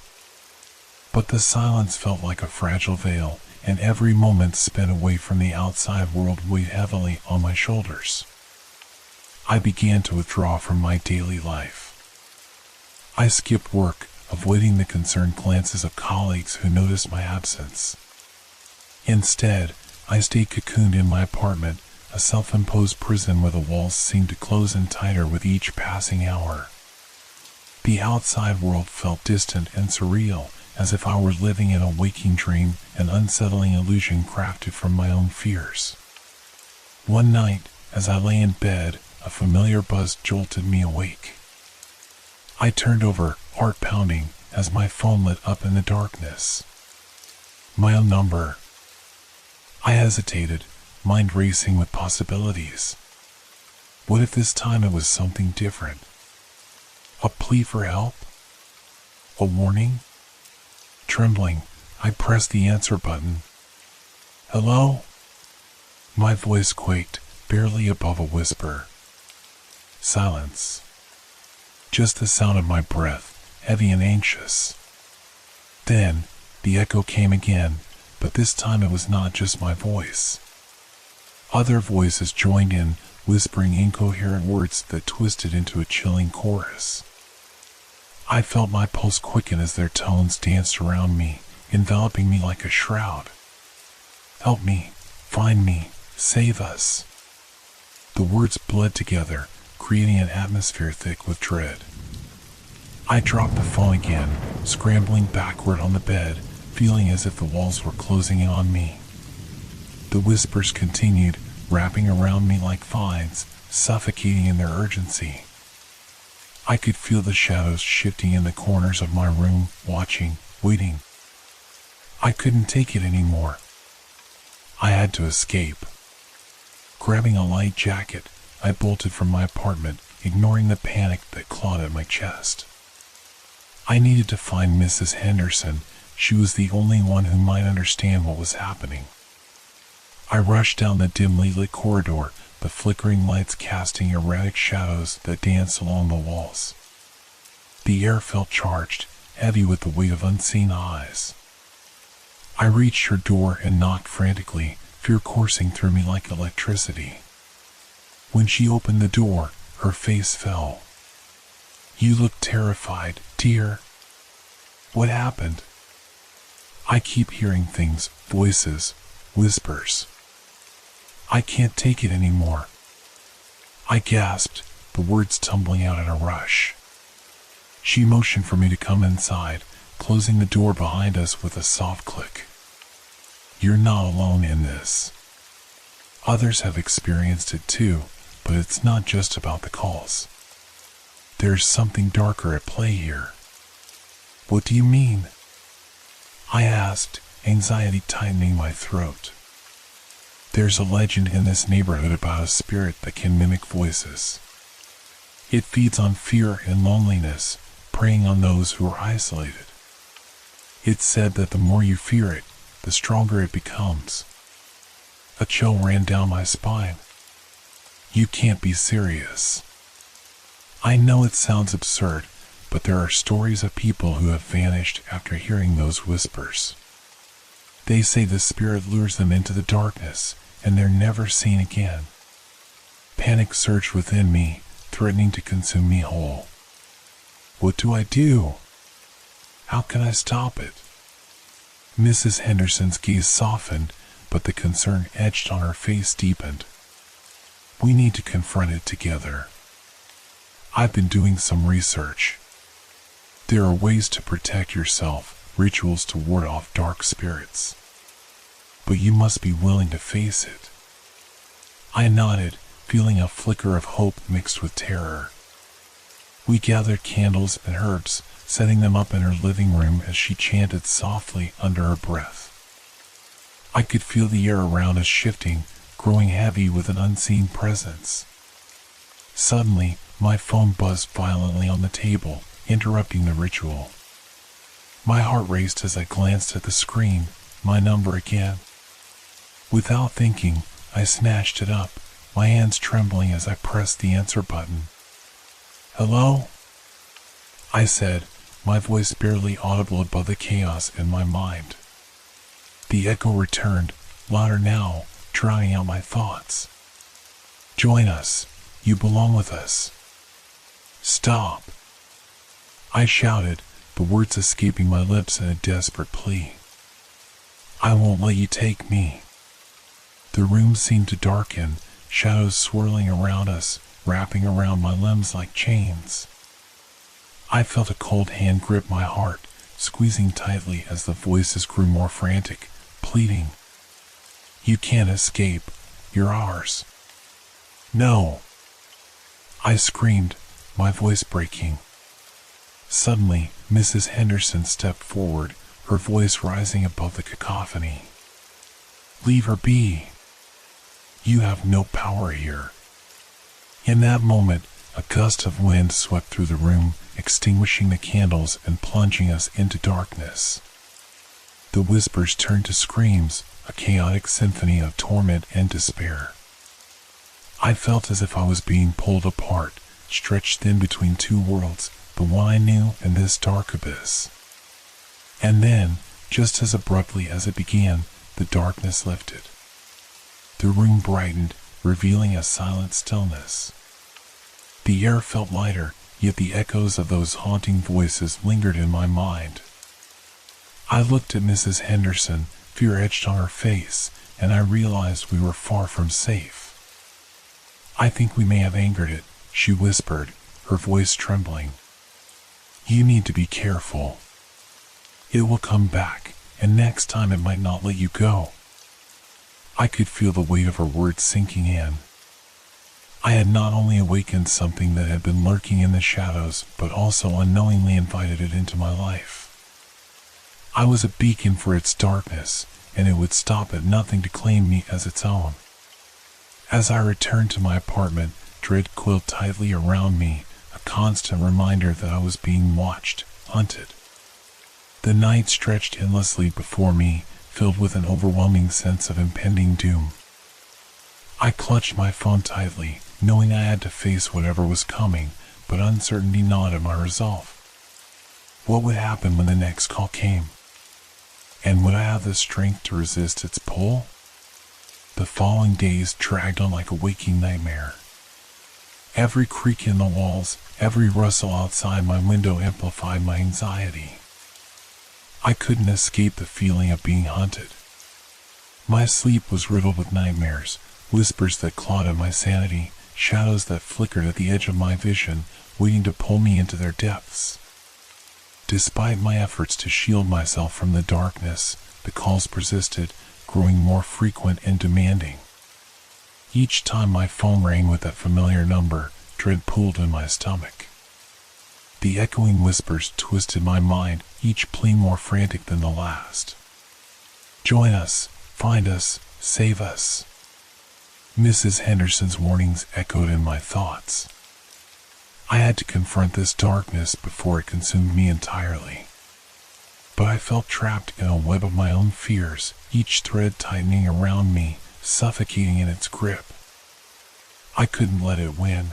But the silence felt like a fragile veil, and every moment spent away from the outside world weighed heavily on my shoulders. I began to withdraw from my daily life. I skipped work, avoiding the concerned glances of colleagues who noticed my absence. Instead, I stayed cocooned in my apartment, a self-imposed prison where the walls seemed to close in tighter with each passing hour. The outside world felt distant and surreal, as if I were living in a waking dream, an unsettling illusion crafted from my own fears. One night, as I lay in bed, a familiar buzz jolted me awake. I turned over, heart pounding, as my phone lit up in the darkness. My own number. I hesitated, mind racing with possibilities. What if this time it was something different? A plea for help? A warning? Trembling, I pressed the answer button. Hello? My voice quaked, barely above a whisper. Silence. Just the sound of my breath, heavy and anxious. Then, the echo came again, but this time it was not just my voice. Other voices joined in, whispering incoherent words that twisted into a chilling chorus. I felt my pulse quicken as their tones danced around me, enveloping me like a shroud. Help me, find me, save us. The words bled together, creating an atmosphere thick with dread. I dropped the phone again, scrambling backward on the bed, feeling as if the walls were closing in on me. The whispers continued, wrapping around me like vines, suffocating in their urgency. I could feel the shadows shifting in the corners of my room, watching, waiting. I couldn't take it anymore. I had to escape. Grabbing a light jacket, I bolted from my apartment, ignoring the panic that clawed at my chest. I needed to find Mrs. Henderson. She was the only one who might understand what was happening. I rushed down the dimly lit corridor, the flickering lights casting erratic shadows that danced along the walls. The air felt charged, heavy with the weight of unseen eyes. I reached her door and knocked frantically, fear coursing through me like electricity. When she opened the door, her face fell. "You look terrified, dear. What happened?" I keep hearing things, voices, whispers. I can't take it anymore. I gasped, the words tumbling out in a rush. She motioned for me to come inside, closing the door behind us with a soft click. "You're not alone in this. Others have experienced it too, but it's not just about the calls. There's something darker at play here." "What do you mean?" I asked, anxiety tightening my throat. "There's a legend in this neighborhood about a spirit that can mimic voices. It feeds on fear and loneliness, preying on those who are isolated. It's said that the more you fear it, the stronger it becomes." A chill ran down my spine. "You can't be serious." I know it sounds absurd, but there are stories of people who have vanished after hearing those whispers. They say the spirit lures them into the darkness, and they're never seen again. Panic surged within me, threatening to consume me whole. What do I do? How can I stop it? Mrs. Henderson's gaze softened, but the concern etched on her face deepened. "We need to confront it together. I've been doing some research. There are ways to protect yourself, rituals to ward off dark spirits. But you must be willing to face it." I nodded, feeling a flicker of hope mixed with terror. We gathered candles and herbs, setting them up in her living room as she chanted softly under her breath. I could feel the air around us shifting, growing heavy with an unseen presence. Suddenly, my phone buzzed violently on the table, interrupting the ritual. My heart raced as I glanced at the screen, my number again. Without thinking, I snatched it up, my hands trembling as I pressed the answer button. "Hello?" I said, my voice barely audible above the chaos in my mind. The echo returned, louder now, drowning out my thoughts. "Join us. You belong with us." "Stop!" I shouted, the words escaping my lips in a desperate plea. "I won't let you take me." The room seemed to darken, shadows swirling around us, wrapping around my limbs like chains. I felt a cold hand grip my heart, squeezing tightly as the voices grew more frantic, pleading. "You can't escape. You're ours." "No!" I screamed, my voice breaking. Suddenly, Mrs. Henderson stepped forward, her voice rising above the cacophony. "Leave her be. You have no power here." In that moment, a gust of wind swept through the room, extinguishing the candles and plunging us into darkness. The whispers turned to screams, a chaotic symphony of torment and despair. I felt as if I was being pulled apart, stretched thin between two worlds, the one I knew and this dark abyss. And then, just as abruptly as it began, the darkness lifted. The room brightened, revealing a silent stillness. The air felt lighter, yet the echoes of those haunting voices lingered in my mind. I looked at Mrs. Henderson, fear etched on her face, and I realized we were far from safe. "I think we may have angered it," she whispered, her voice trembling. "You need to be careful. It will come back, and next time it might not let you go." I could feel the weight of her words sinking in. I had not only awakened something that had been lurking in the shadows, but also unknowingly invited it into my life. I was a beacon for its darkness, and it would stop at nothing to claim me as its own. As I returned to my apartment, dread coiled tightly around me, a constant reminder that I was being watched, hunted. The night stretched endlessly before me, filled with an overwhelming sense of impending doom. I clutched my phone tightly, knowing I had to face whatever was coming, but uncertainty gnawed at my resolve. What would happen when the next call came? And would I have the strength to resist its pull? The following days dragged on like a waking nightmare. Every creak in the walls, every rustle outside my window amplified my anxiety. I couldn't escape the feeling of being hunted. My sleep was riddled with nightmares, whispers that clawed at my sanity, shadows that flickered at the edge of my vision, waiting to pull me into their depths. Despite my efforts to shield myself from the darkness, the calls persisted, growing more frequent and demanding. Each time my phone rang with that familiar number, dread pulled in my stomach. The echoing whispers twisted my mind, each plea more frantic than the last. "Join us, find us, save us." Mrs. Henderson's warnings echoed in my thoughts. I had to confront this darkness before it consumed me entirely. But I felt trapped in a web of my own fears, each thread tightening around me, suffocating in its grip. I couldn't let it win.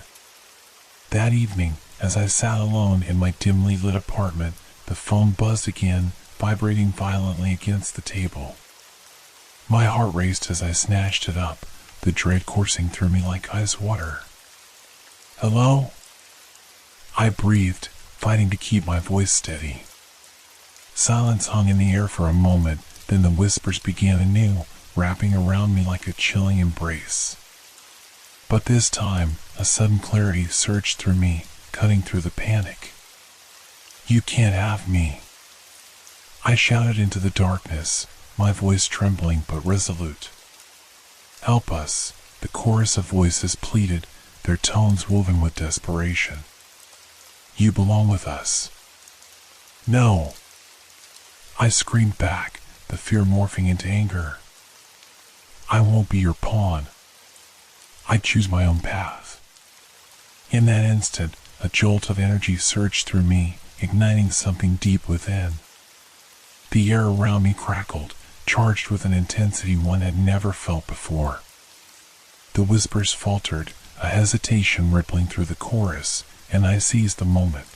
That evening, as I sat alone in my dimly lit apartment, the phone buzzed again, vibrating violently against the table. My heart raced as I snatched it up, the dread coursing through me like ice water. "Hello?" I breathed, fighting to keep my voice steady. Silence hung in the air for a moment, then the whispers began anew, wrapping around me like a chilling embrace. But this time, a sudden clarity surged through me, cutting through the panic. "You can't have me." I shouted into the darkness, my voice trembling but resolute. "Help us," the chorus of voices pleaded, their tones woven with desperation. "You belong with us." "No!" I screamed back, the fear morphing into anger. "I won't be your pawn. I choose my own path." In that instant, a jolt of energy surged through me, igniting something deep within. The air around me crackled, charged with an intensity one had never felt before. The whispers faltered, a hesitation rippling through the chorus, and I seized the moment.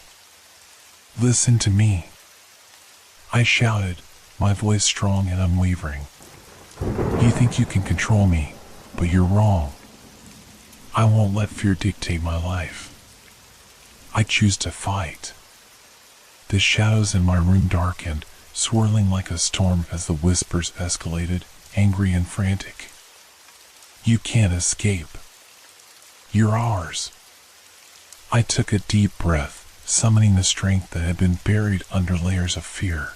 "Listen to me," I shouted, my voice strong and unwavering. "You think you can control me, but you're wrong. I won't let fear dictate my life. I choose to fight." The shadows in my room darkened, swirling like a storm as the whispers escalated, angry and frantic. "You can't escape. You're ours." I took a deep breath, summoning the strength that had been buried under layers of fear.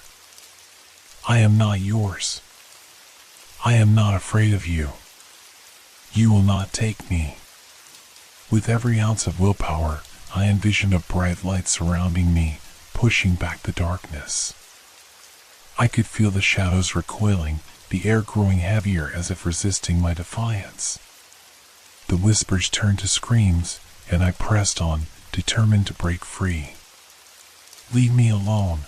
"I am not yours. I am not afraid of you. You will not take me." With every ounce of willpower, I envisioned a bright light surrounding me, pushing back the darkness. I could feel the shadows recoiling, the air growing heavier as if resisting my defiance. The whispers turned to screams, and I pressed on, determined to break free. "Leave me alone,"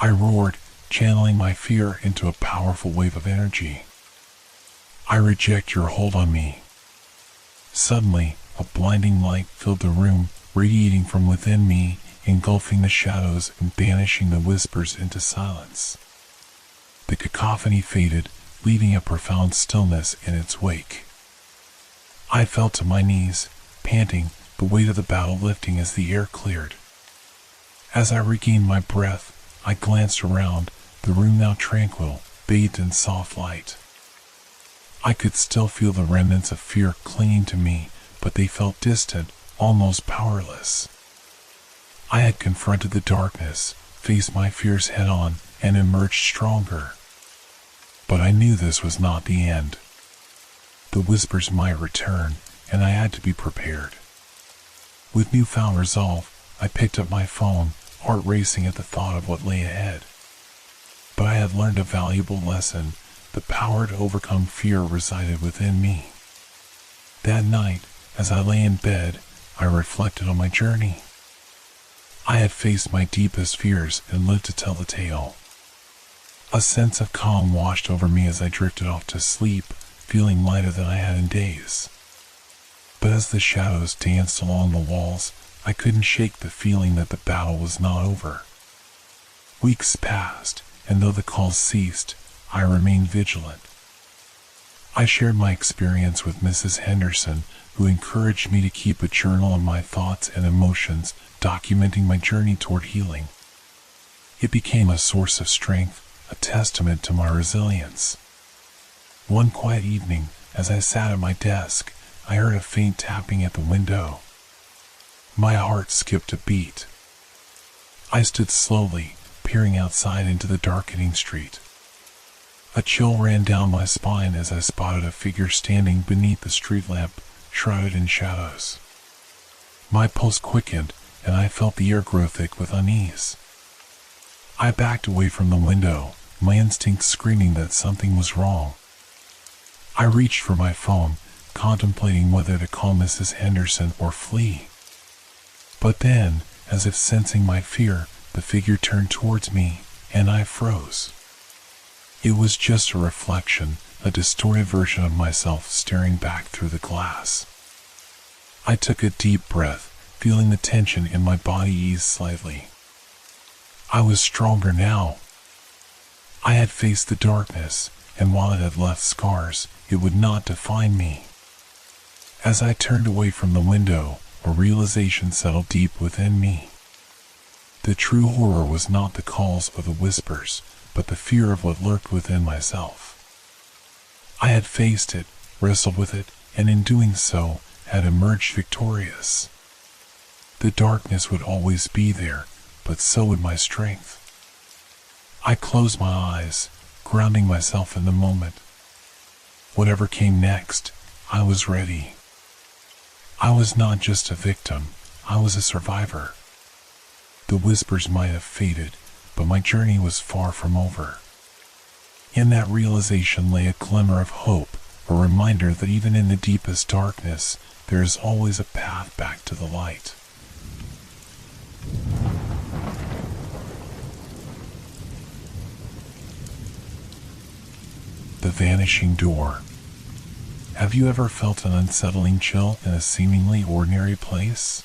I roared, channeling my fear into a powerful wave of energy. I reject your hold on me. Suddenly, a blinding light filled the room, radiating from within me, engulfing the shadows and banishing the whispers into silence. The cacophony faded, leaving a profound stillness in its wake. I fell to my knees, panting, the weight of the battle lifting as the air cleared. As I regained my breath, I glanced around, the room now tranquil, bathed in soft light. I could still feel the remnants of fear clinging to me, but they felt distant, almost powerless. I had confronted the darkness, faced my fears head-on, and emerged stronger. But I knew this was not the end. The whispers might return, and I had to be prepared. With newfound resolve, I picked up my phone, heart racing at the thought of what lay ahead. But I had learned a valuable lesson. The power to overcome fear resided within me. That night, as I lay in bed, I reflected on my journey. I had faced my deepest fears and lived to tell the tale. A sense of calm washed over me as I drifted off to sleep, feeling lighter than I had in days. But as the shadows danced along the walls, I couldn't shake the feeling that the battle was not over. Weeks passed, and though the calls ceased, I remained vigilant. I shared my experience with Mrs. Henderson, who encouraged me to keep a journal of my thoughts and emotions, documenting my journey toward healing. It became a source of strength, a testament to my resilience. One quiet evening, as I sat at my desk, I heard a faint tapping at the window. My heart skipped a beat. I stood slowly, peering outside into the darkening street. A chill ran down my spine as I spotted a figure standing beneath the street lamp, shrouded in shadows. My pulse quickened, and I felt the air grow thick with unease. I backed away from the window, my instincts screaming that something was wrong. I reached for my phone, contemplating whether to call Mrs. Henderson or flee. But then, as if sensing my fear, the figure turned towards me, and I froze. It was just a reflection, a distorted version of myself staring back through the glass. I took a deep breath, feeling the tension in my body ease slightly. I was stronger now. I had faced the darkness, and while it had left scars, it would not define me. As I turned away from the window, a realization settled deep within me. The true horror was not the calls or the whispers, but the fear of what lurked within myself. I had faced it, wrestled with it, and in doing so, had emerged victorious. The darkness would always be there, but so would my strength. I closed my eyes, grounding myself in the moment. Whatever came next, I was ready. I was not just a victim, I was a survivor. The whispers might have faded, but my journey was far from over. In that realization lay a glimmer of hope, a reminder that even in the deepest darkness, there is always a path back to the light. The vanishing door. Have you ever felt an unsettling chill in a seemingly ordinary place?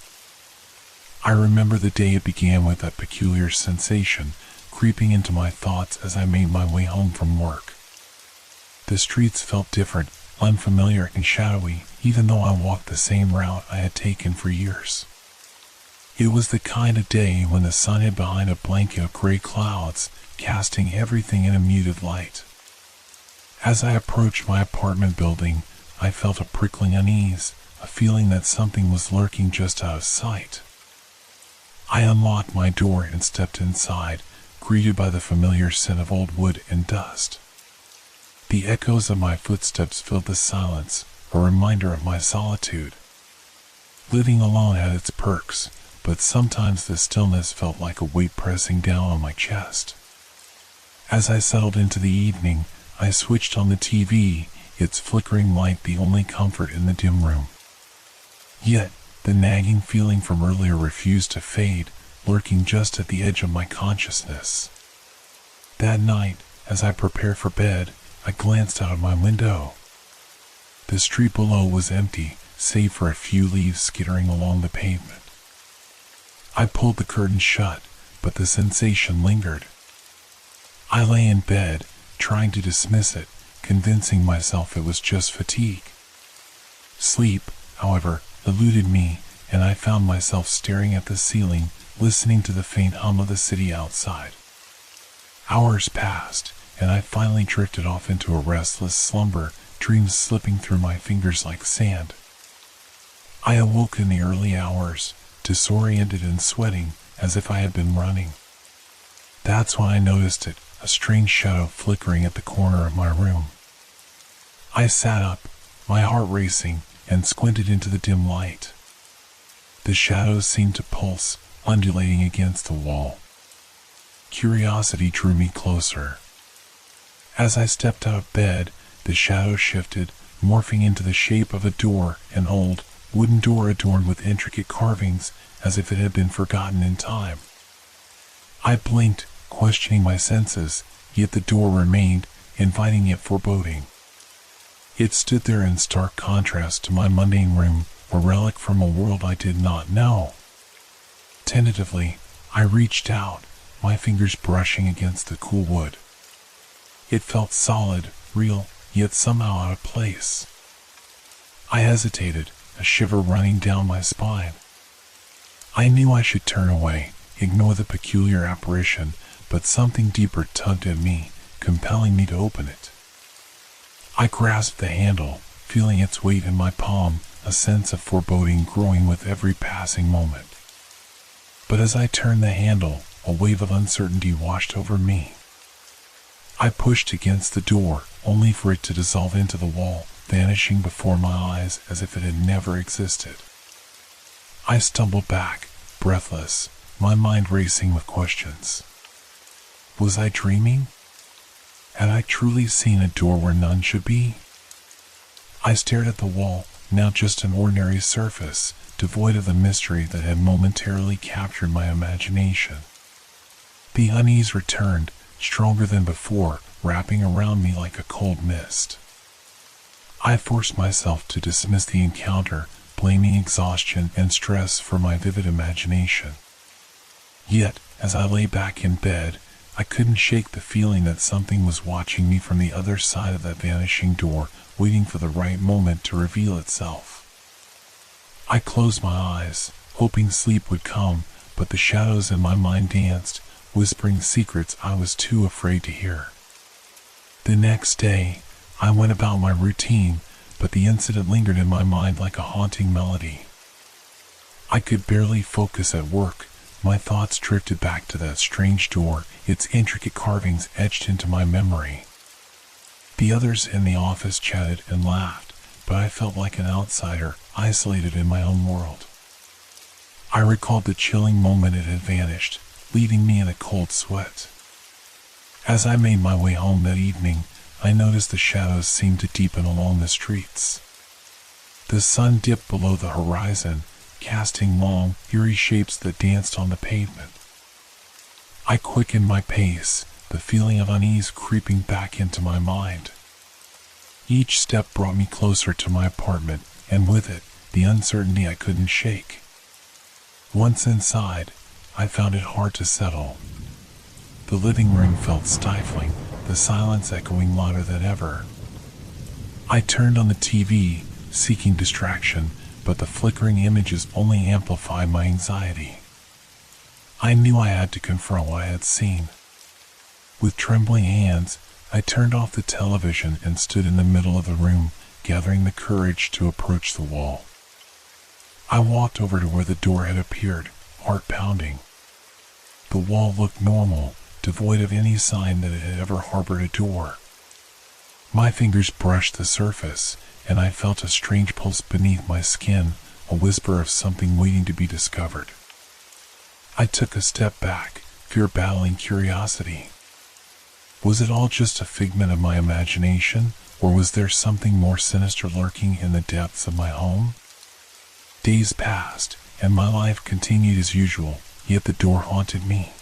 I remember the day it began with that peculiar sensation, creeping into my thoughts as I made my way home from work. The streets felt different, unfamiliar and shadowy, even though I walked the same route I had taken for years. It was the kind of day when the sun hid behind a blanket of gray clouds, casting everything in a muted light. As I approached my apartment building, I felt a prickling unease, a feeling that something was lurking just out of sight. I unlocked my door and stepped inside, greeted by the familiar scent of old wood and dust. The echoes of my footsteps filled the silence, a reminder of my solitude. Living alone had its perks, but sometimes the stillness felt like a weight pressing down on my chest. As I settled into the evening, I switched on the TV, its flickering light the only comfort in the dim room. Yet, the nagging feeling from earlier refused to fade, lurking just at the edge of my consciousness. That night, as I prepared for bed, I glanced out of my window. The street below was empty, save for a few leaves skittering along the pavement. I pulled the curtain shut, but the sensation lingered. I lay in bed, trying to dismiss it, convincing myself it was just fatigue. Sleep, however, eluded me, and I found myself staring at the ceiling, listening to the faint hum of the city outside. Hours passed, and I finally drifted off into a restless slumber, dreams slipping through my fingers like sand. I awoke in the early hours, disoriented and sweating, as if I had been running. That's when I noticed it, a strange shadow flickering at the corner of my room. I sat up, my heart racing, and squinted into the dim light. The shadow seemed to pulse, undulating against the wall. Curiosity drew me closer. As I stepped out of bed, the shadow shifted, morphing into the shape of a door, an old, wooden door adorned with intricate carvings, as if it had been forgotten in time. I blinked, questioning my senses, yet the door remained, inviting yet foreboding. It stood there in stark contrast to my mundane room, a relic from a world I did not know. Tentatively, I reached out, my fingers brushing against the cool wood. It felt solid, real, yet somehow out of place. I hesitated, a shiver running down my spine. I knew I should turn away, ignore the peculiar apparition, but something deeper tugged at me, compelling me to open it. I grasped the handle, feeling its weight in my palm, a sense of foreboding growing with every passing moment. But as I turned the handle, a wave of uncertainty washed over me. I pushed against the door, only for it to dissolve into the wall, vanishing before my eyes as if it had never existed. I stumbled back, breathless, my mind racing with questions. Was I dreaming? Had I truly seen a door where none should be? I stared at the wall, now just an ordinary surface, devoid of the mystery that had momentarily captured my imagination. The unease returned, stronger than before, wrapping around me like a cold mist. I forced myself to dismiss the encounter, blaming exhaustion and stress for my vivid imagination. Yet, as I lay back in bed, I couldn't shake the feeling that something was watching me from the other side of that vanishing door, waiting for the right moment to reveal itself. I closed my eyes, hoping sleep would come, but the shadows in my mind danced, whispering secrets I was too afraid to hear. The next day, I went about my routine, but the incident lingered in my mind like a haunting melody. I could barely focus at work. My thoughts drifted back to that strange door, its intricate carvings etched into my memory. The others in the office chatted and laughed, but I felt like an outsider, isolated in my own world. I recalled the chilling moment it had vanished, leaving me in a cold sweat. As I made my way home that evening, I noticed the shadows seemed to deepen along the streets. The sun dipped below the horizon, casting long, eerie shapes that danced on the pavement. I quickened my pace, the feeling of unease creeping back into my mind. Each step brought me closer to my apartment, and with it, the uncertainty I couldn't shake. Once inside, I found it hard to settle. The living room felt stifling, the silence echoing louder than ever. I turned on the TV, seeking distraction, but the flickering images only amplified my anxiety. I knew I had to confront what I had seen. With trembling hands, I turned off the television and stood in the middle of the room, gathering the courage to approach the wall. I walked over to where the door had appeared, heart pounding. The wall looked normal, devoid of any sign that it had ever harbored a door. My fingers brushed the surface, and I felt a strange pulse beneath my skin, a whisper of something waiting to be discovered. I took a step back, fear battling curiosity. Was it all just a figment of my imagination, or was there something more sinister lurking in the depths of my home? Days passed, and my life continued as usual, yet the door haunted me.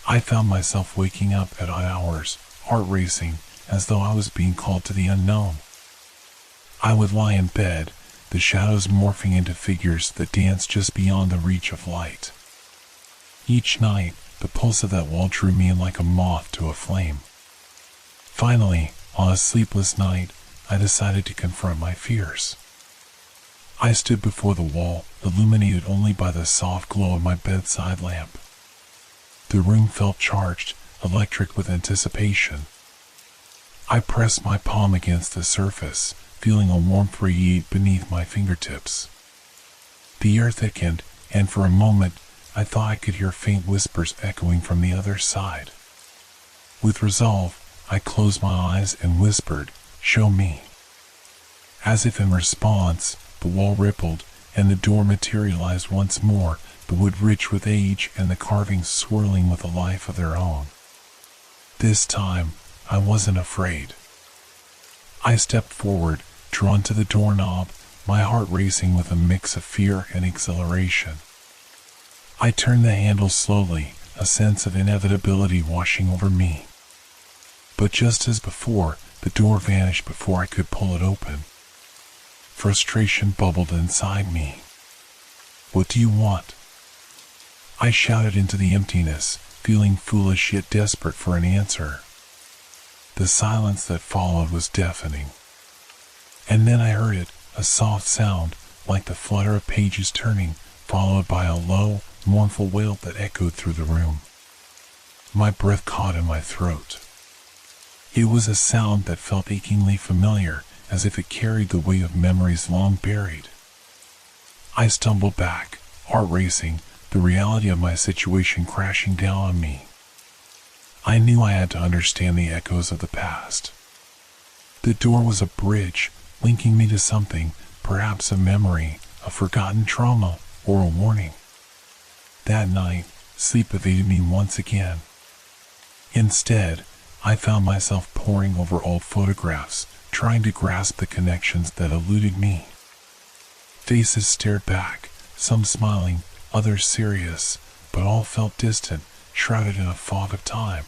I found myself waking up at odd hours, heart racing, as though I was being called to the unknown. I would lie in bed, the shadows morphing into figures that danced just beyond the reach of light. Each night, the pulse of that wall drew me in like a moth to a flame. Finally, on a sleepless night, I decided to confront my fears. I stood before the wall, illuminated only by the soft glow of my bedside lamp. The room felt charged, electric with anticipation. I pressed my palm against the surface, feeling a warmth radiate beneath my fingertips. The air thickened, and for a moment, I thought I could hear faint whispers echoing from the other side. With resolve, I closed my eyes and whispered, "Show me." As if in response, the wall rippled, and the door materialized once more, the wood rich with age and the carvings swirling with a life of their own. This time, I wasn't afraid. I stepped forward, drawn to the doorknob, my heart racing with a mix of fear and exhilaration. I turned the handle slowly, a sense of inevitability washing over me. But just as before, the door vanished before I could pull it open. Frustration bubbled inside me. "What do you want?" I shouted into the emptiness, feeling foolish yet desperate for an answer. The silence that followed was deafening. And then I heard it, a soft sound, like the flutter of pages turning, followed by a low, mournful wail that echoed through the room. My breath caught in my throat. It was a sound that felt achingly familiar, as if it carried the weight of memories long buried. I stumbled back, heart racing, the reality of my situation crashing down on me. I knew I had to understand the echoes of the past. The door was a bridge, linking me to something, perhaps a memory, a forgotten trauma, or a warning. That night, sleep evaded me once again. Instead, I found myself poring over old photographs, trying to grasp the connections that eluded me. Faces stared back, some smiling, others serious, but all felt distant, shrouded in a fog of time.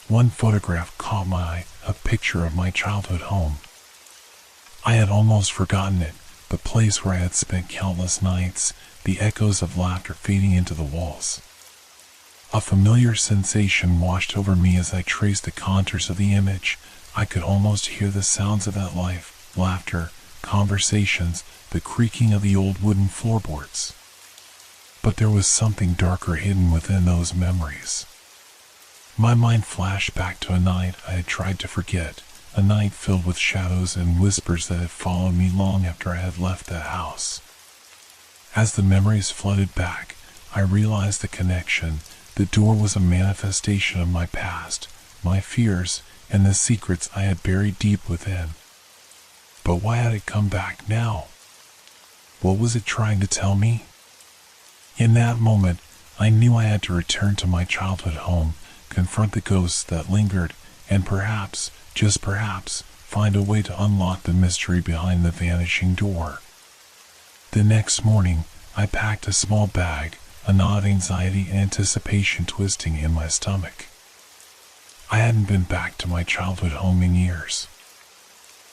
One photograph caught my eye, a picture of my childhood home. I had almost forgotten it, the place where I had spent countless nights, the echoes of laughter fading into the walls. A familiar sensation washed over me as I traced the contours of the image. I could almost hear the sounds of that life, laughter, conversations, the creaking of the old wooden floorboards. But there was something darker hidden within those memories. My mind flashed back to a night I had tried to forget, a night filled with shadows and whispers that had followed me long after I had left the house. As the memories flooded back, I realized the connection. The door was a manifestation of my past, my fears, and the secrets I had buried deep within. But why had it come back now? What was it trying to tell me? In that moment, I knew I had to return to my childhood home, confront the ghosts that lingered, and perhaps, just perhaps, find a way to unlock the mystery behind the vanishing door. The next morning, I packed a small bag, an odd anxiety and anticipation twisting in my stomach. I hadn't been back to my childhood home in years.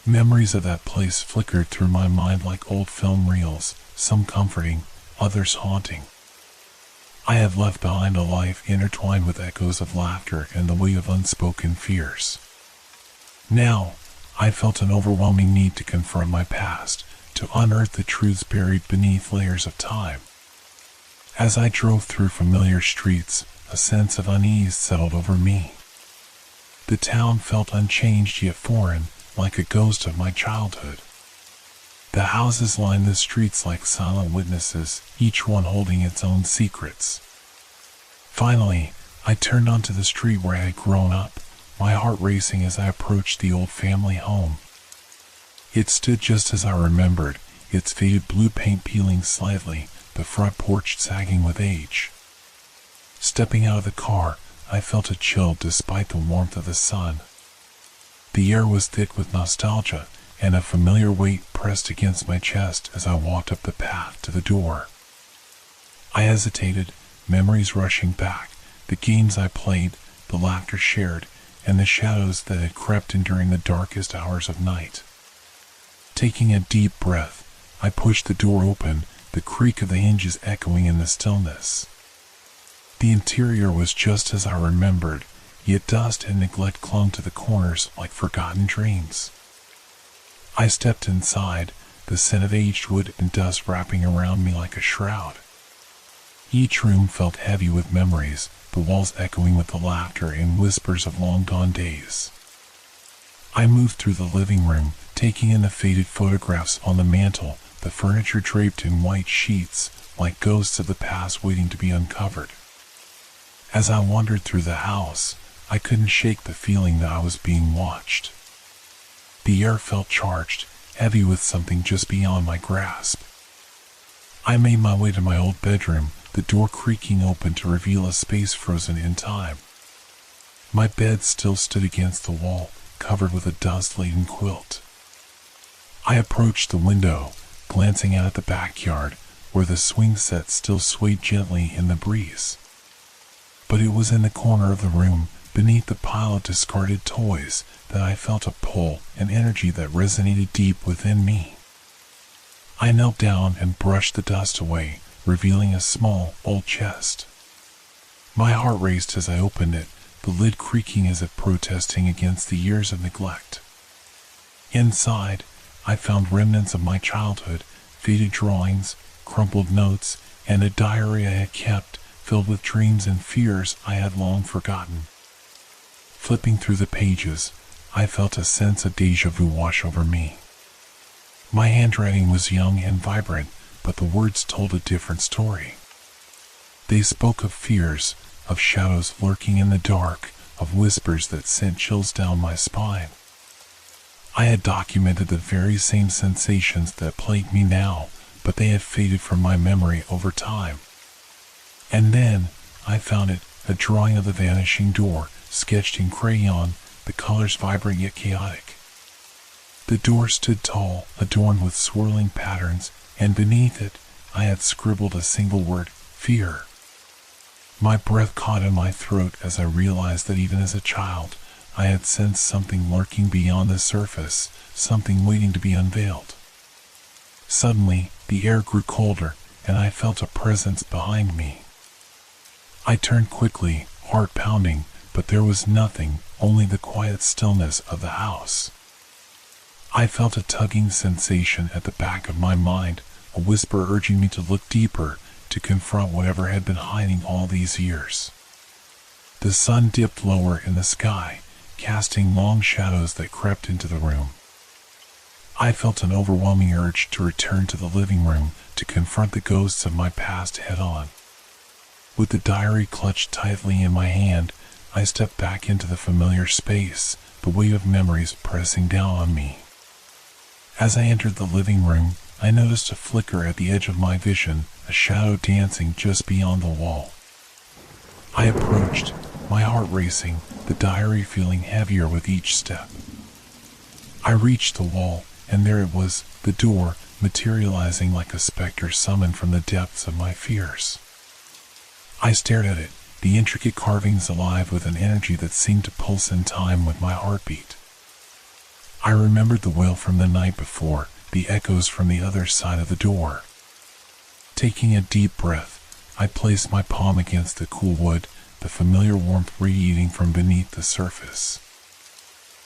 Memories of that place flickered through my mind like old film reels, some comforting, others haunting. I had left behind a life intertwined with echoes of laughter and the weight of unspoken fears. Now, I felt an overwhelming need to confront my past, to unearth the truths buried beneath layers of time. As I drove through familiar streets, a sense of unease settled over me. The town felt unchanged yet foreign, like a ghost of my childhood. The houses lined the streets like silent witnesses, each one holding its own secrets. Finally, I turned onto the street where I had grown up, my heart racing as I approached the old family home. It stood just as I remembered, its faded blue paint peeling slightly, the front porch sagging with age. Stepping out of the car, I felt a chill despite the warmth of the sun. The air was thick with nostalgia, and a familiar weight pressed against my chest as I walked up the path to the door. I hesitated, memories rushing back, the games I played, the laughter shared, and the shadows that had crept in during the darkest hours of night. Taking a deep breath, I pushed the door open, the creak of the hinges echoing in the stillness. The interior was just as I remembered, yet dust and neglect clung to the corners like forgotten dreams. I stepped inside, the scent of aged wood and dust wrapping around me like a shroud. Each room felt heavy with memories, the walls echoing with the laughter and whispers of long-gone days. I moved through the living room, taking in the faded photographs on the mantel, the furniture draped in white sheets, like ghosts of the past waiting to be uncovered. As I wandered through the house, I couldn't shake the feeling that I was being watched. The air felt charged, heavy with something just beyond my grasp. I made my way to my old bedroom, the door creaking open to reveal a space frozen in time. My bed still stood against the wall, covered with a dust-laden quilt. I approached the window, glancing out at the backyard, where the swing set still swayed gently in the breeze. But it was in the corner of the room, beneath the pile of discarded toys, that I felt a pull, an energy that resonated deep within me. I knelt down and brushed the dust away, revealing a small, old chest. My heart raced as I opened it, the lid creaking as if protesting against the years of neglect. Inside, I found remnants of my childhood, faded drawings, crumpled notes, and a diary I had kept, filled with dreams and fears I had long forgotten. Flipping through the pages, I felt a sense of déjà vu wash over me. My handwriting was young and vibrant, but the words told a different story. They spoke of fears, of shadows lurking in the dark, of whispers that sent chills down my spine. I had documented the very same sensations that plagued me now, but they had faded from my memory over time. And then, I found it, a drawing of the vanishing door, sketched in crayon, the colors vibrant yet chaotic. The door stood tall, adorned with swirling patterns, and beneath it, I had scribbled a single word, fear. My breath caught in my throat as I realized that even as a child, I had sensed something lurking beyond the surface, something waiting to be unveiled. Suddenly, the air grew colder, and I felt a presence behind me. I turned quickly, heart pounding, but there was nothing, only the quiet stillness of the house. I felt a tugging sensation at the back of my mind, a whisper urging me to look deeper, to confront whatever had been hiding all these years. The sun dipped lower in the sky, casting long shadows that crept into the room. I felt an overwhelming urge to return to the living room, to confront the ghosts of my past head-on. With the diary clutched tightly in my hand, I stepped back into the familiar space, the weight of memories pressing down on me. As I entered the living room, I noticed a flicker at the edge of my vision, a shadow dancing just beyond the wall. I approached, my heart racing, the diary feeling heavier with each step. I reached the wall, and there it was, the door, materializing like a specter summoned from the depths of my fears. I stared at it, the intricate carvings alive with an energy that seemed to pulse in time with my heartbeat. I remembered the wail from the night before, the echoes from the other side of the door. Taking a deep breath, I placed my palm against the cool wood, the familiar warmth radiating from beneath the surface.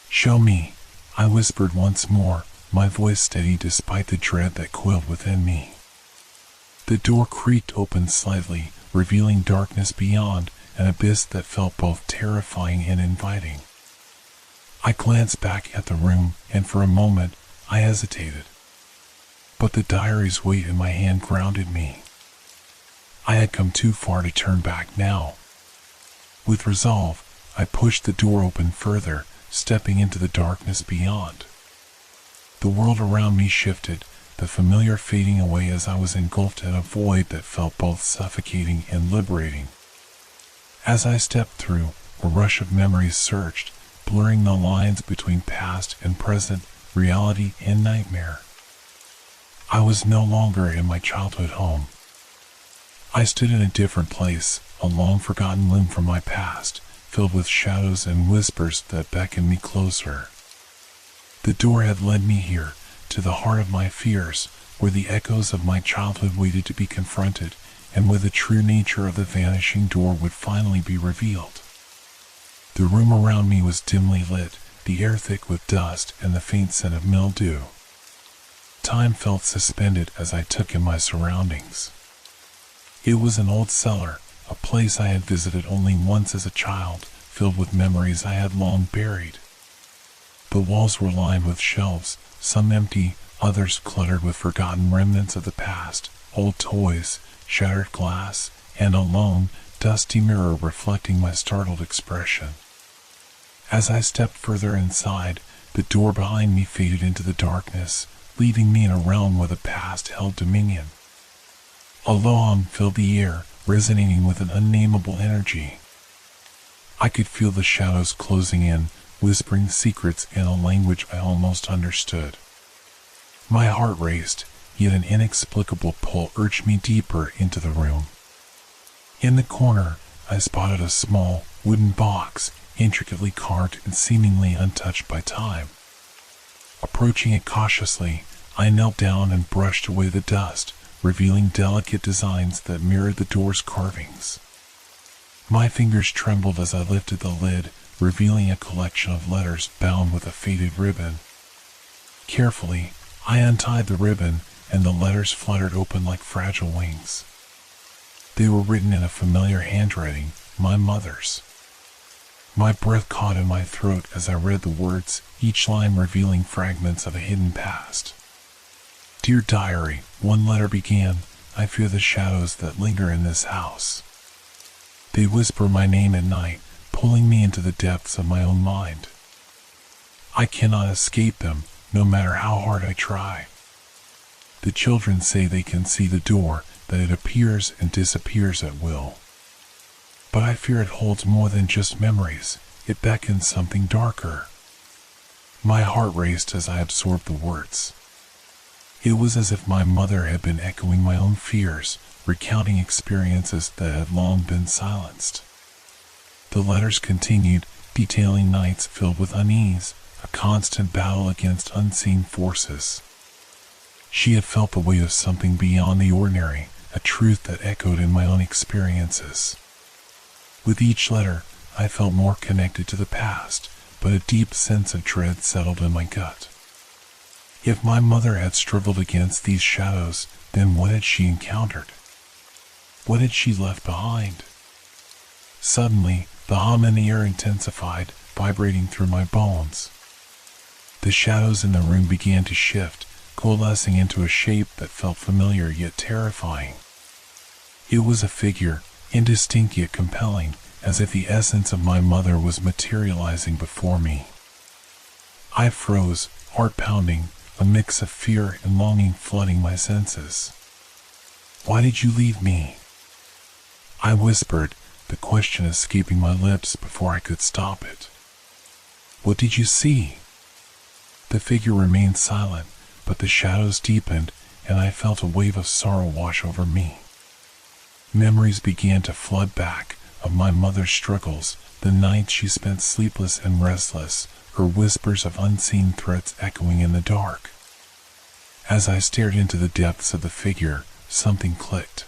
"Show me," I whispered once more, my voice steady despite the dread that quilled within me. The door creaked open slightly, revealing darkness beyond, an abyss that felt both terrifying and inviting. I glanced back at the room, and for a moment, I hesitated. But the diary's weight in my hand grounded me. I had come too far to turn back now. With resolve, I pushed the door open further, stepping into the darkness beyond. The world around me shifted, the familiar fading away as I was engulfed in a void that felt both suffocating and liberating. As I stepped through, a rush of memories surged, blurring the lines between past and present, reality and nightmare. I was no longer in my childhood home. I stood in a different place, a long-forgotten limb from my past, filled with shadows and whispers that beckoned me closer. The door had led me here, to the heart of my fears, where the echoes of my childhood waited to be confronted, and where the true nature of the vanishing door would finally be revealed. The room around me was dimly lit, the air thick with dust and the faint scent of mildew. Time felt suspended as I took in my surroundings. It was an old cellar, a place I had visited only once as a child, filled with memories I had long buried. The walls were lined with shelves, some empty, others cluttered with forgotten remnants of the past, old toys, shattered glass, and a lone, dusty mirror reflecting my startled expression. As I stepped further inside, the door behind me faded into the darkness, leaving me in a realm where the past held dominion. A low hum filled the air, resonating with an unnameable energy. I could feel the shadows closing in, whispering secrets in a language I almost understood. My heart raced, yet an inexplicable pull urged me deeper into the room. In the corner, I spotted a small, wooden box, intricately carved and seemingly untouched by time. Approaching it cautiously, I knelt down and brushed away the dust, revealing delicate designs that mirrored the door's carvings. My fingers trembled as I lifted the lid, revealing a collection of letters bound with a faded ribbon. Carefully, I untied the ribbon, and the letters fluttered open like fragile wings. They were written in a familiar handwriting, my mother's. My breath caught in my throat as I read the words, each line revealing fragments of a hidden past. Dear Diary, one letter began, I fear the shadows that linger in this house. They whisper my name at night, pulling me into the depths of my own mind. I cannot escape them, no matter how hard I try. The children say they can see the door, that it appears and disappears at will. But I fear it holds more than just memories, it beckons something darker. My heart raced as I absorbed the words. It was as if my mother had been echoing my own fears, recounting experiences that had long been silenced. The letters continued, detailing nights filled with unease, a constant battle against unseen forces. She had felt the weight of something beyond the ordinary, a truth that echoed in my own experiences. With each letter, I felt more connected to the past, but a deep sense of dread settled in my gut. If my mother had struggled against these shadows, then what had she encountered? What had she left behind? Suddenly, the hum in the air intensified, vibrating through my bones. The shadows in the room began to shift, coalescing into a shape that felt familiar yet terrifying. It was a figure, indistinct yet compelling, as if the essence of my mother was materializing before me. I froze, heart pounding, a mix of fear and longing flooding my senses. Why did you leave me? I whispered, the question escaping my lips before I could stop it. What did you see? The figure remained silent, but the shadows deepened, and I felt a wave of sorrow wash over me. Memories began to flood back, of my mother's struggles, the nights she spent sleepless and restless, her whispers of unseen threats echoing in the dark. As I stared into the depths of the figure, something clicked.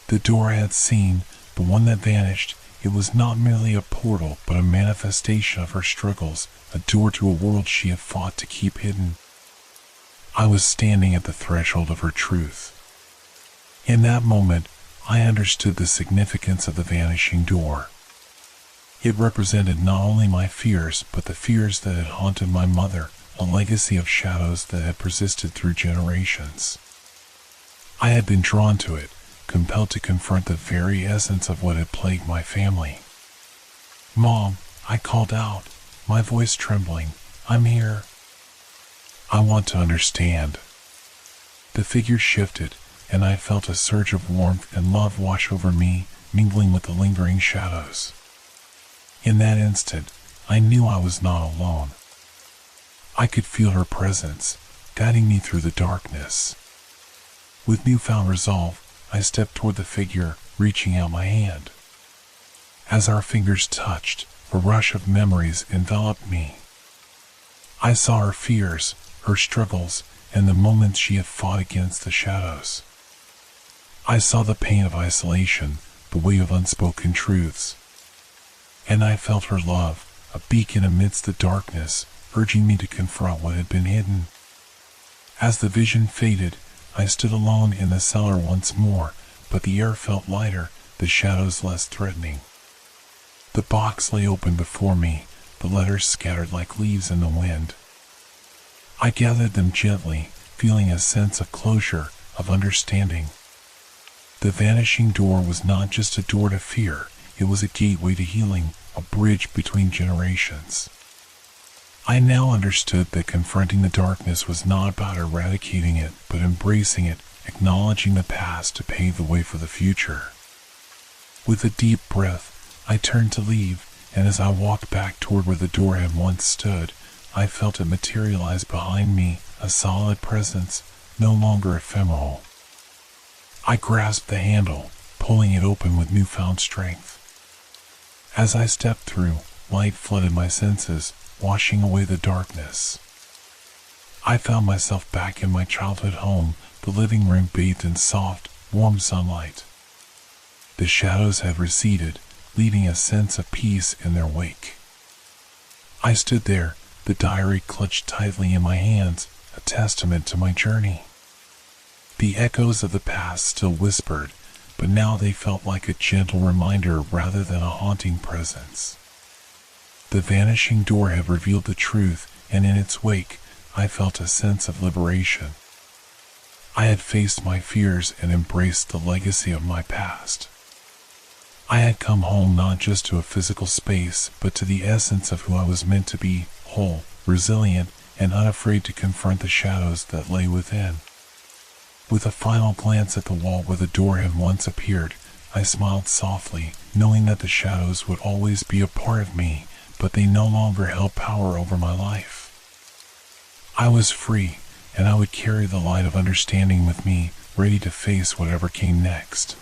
The door I had seen, the one that vanished, it was not merely a portal but a manifestation of her struggles, a door to a world she had fought to keep hidden. I was standing at the threshold of her truth. In that moment, I understood the significance of the vanishing door. It represented not only my fears, but the fears that had haunted my mother, a legacy of shadows that had persisted through generations. I had been drawn to it, compelled to confront the very essence of what had plagued my family. Mom, I called out, my voice trembling, I'm here. I want to understand. The figure shifted, and I felt a surge of warmth and love wash over me, mingling with the lingering shadows. In that instant, I knew I was not alone. I could feel her presence, guiding me through the darkness. With newfound resolve, I stepped toward the figure, reaching out my hand. As our fingers touched, a rush of memories enveloped me. I saw her fears, her struggles, and the moments she had fought against the shadows. I saw the pain of isolation, the weight of unspoken truths. And I felt her love, a beacon amidst the darkness, urging me to confront what had been hidden. As the vision faded, I stood alone in the cellar once more, but the air felt lighter, the shadows less threatening. The box lay open before me, the letters scattered like leaves in the wind. I gathered them gently, feeling a sense of closure, of understanding. The vanishing door was not just a door to fear, it was a gateway to healing, a bridge between generations. I now understood that confronting the darkness was not about eradicating it, but embracing it, acknowledging the past to pave the way for the future. With a deep breath, I turned to leave, and as I walked back toward where the door had once stood, I felt it materialize behind me, a solid presence, no longer ephemeral. I grasped the handle, pulling it open with newfound strength. As I stepped through, light flooded my senses, washing away the darkness. I found myself back in my childhood home, the living room bathed in soft, warm sunlight. The shadows had receded, leaving a sense of peace in their wake. I stood there, the diary clutched tightly in my hands, a testament to my journey. The echoes of the past still whispered, but now they felt like a gentle reminder rather than a haunting presence. The vanishing door had revealed the truth, and in its wake, I felt a sense of liberation. I had faced my fears and embraced the legacy of my past. I had come home not just to a physical space, but to the essence of who I was meant to be, whole, resilient, and unafraid to confront the shadows that lay within. With a final glance at the wall where the door had once appeared, I smiled softly, knowing that the shadows would always be a part of me, but they no longer held power over my life. I was free, and I would carry the light of understanding with me, ready to face whatever came next.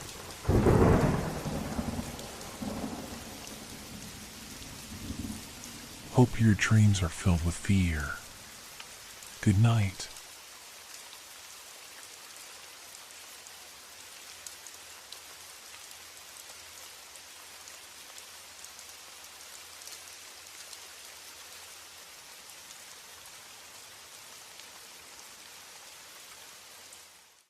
Hope your dreams are filled with fear. Good night.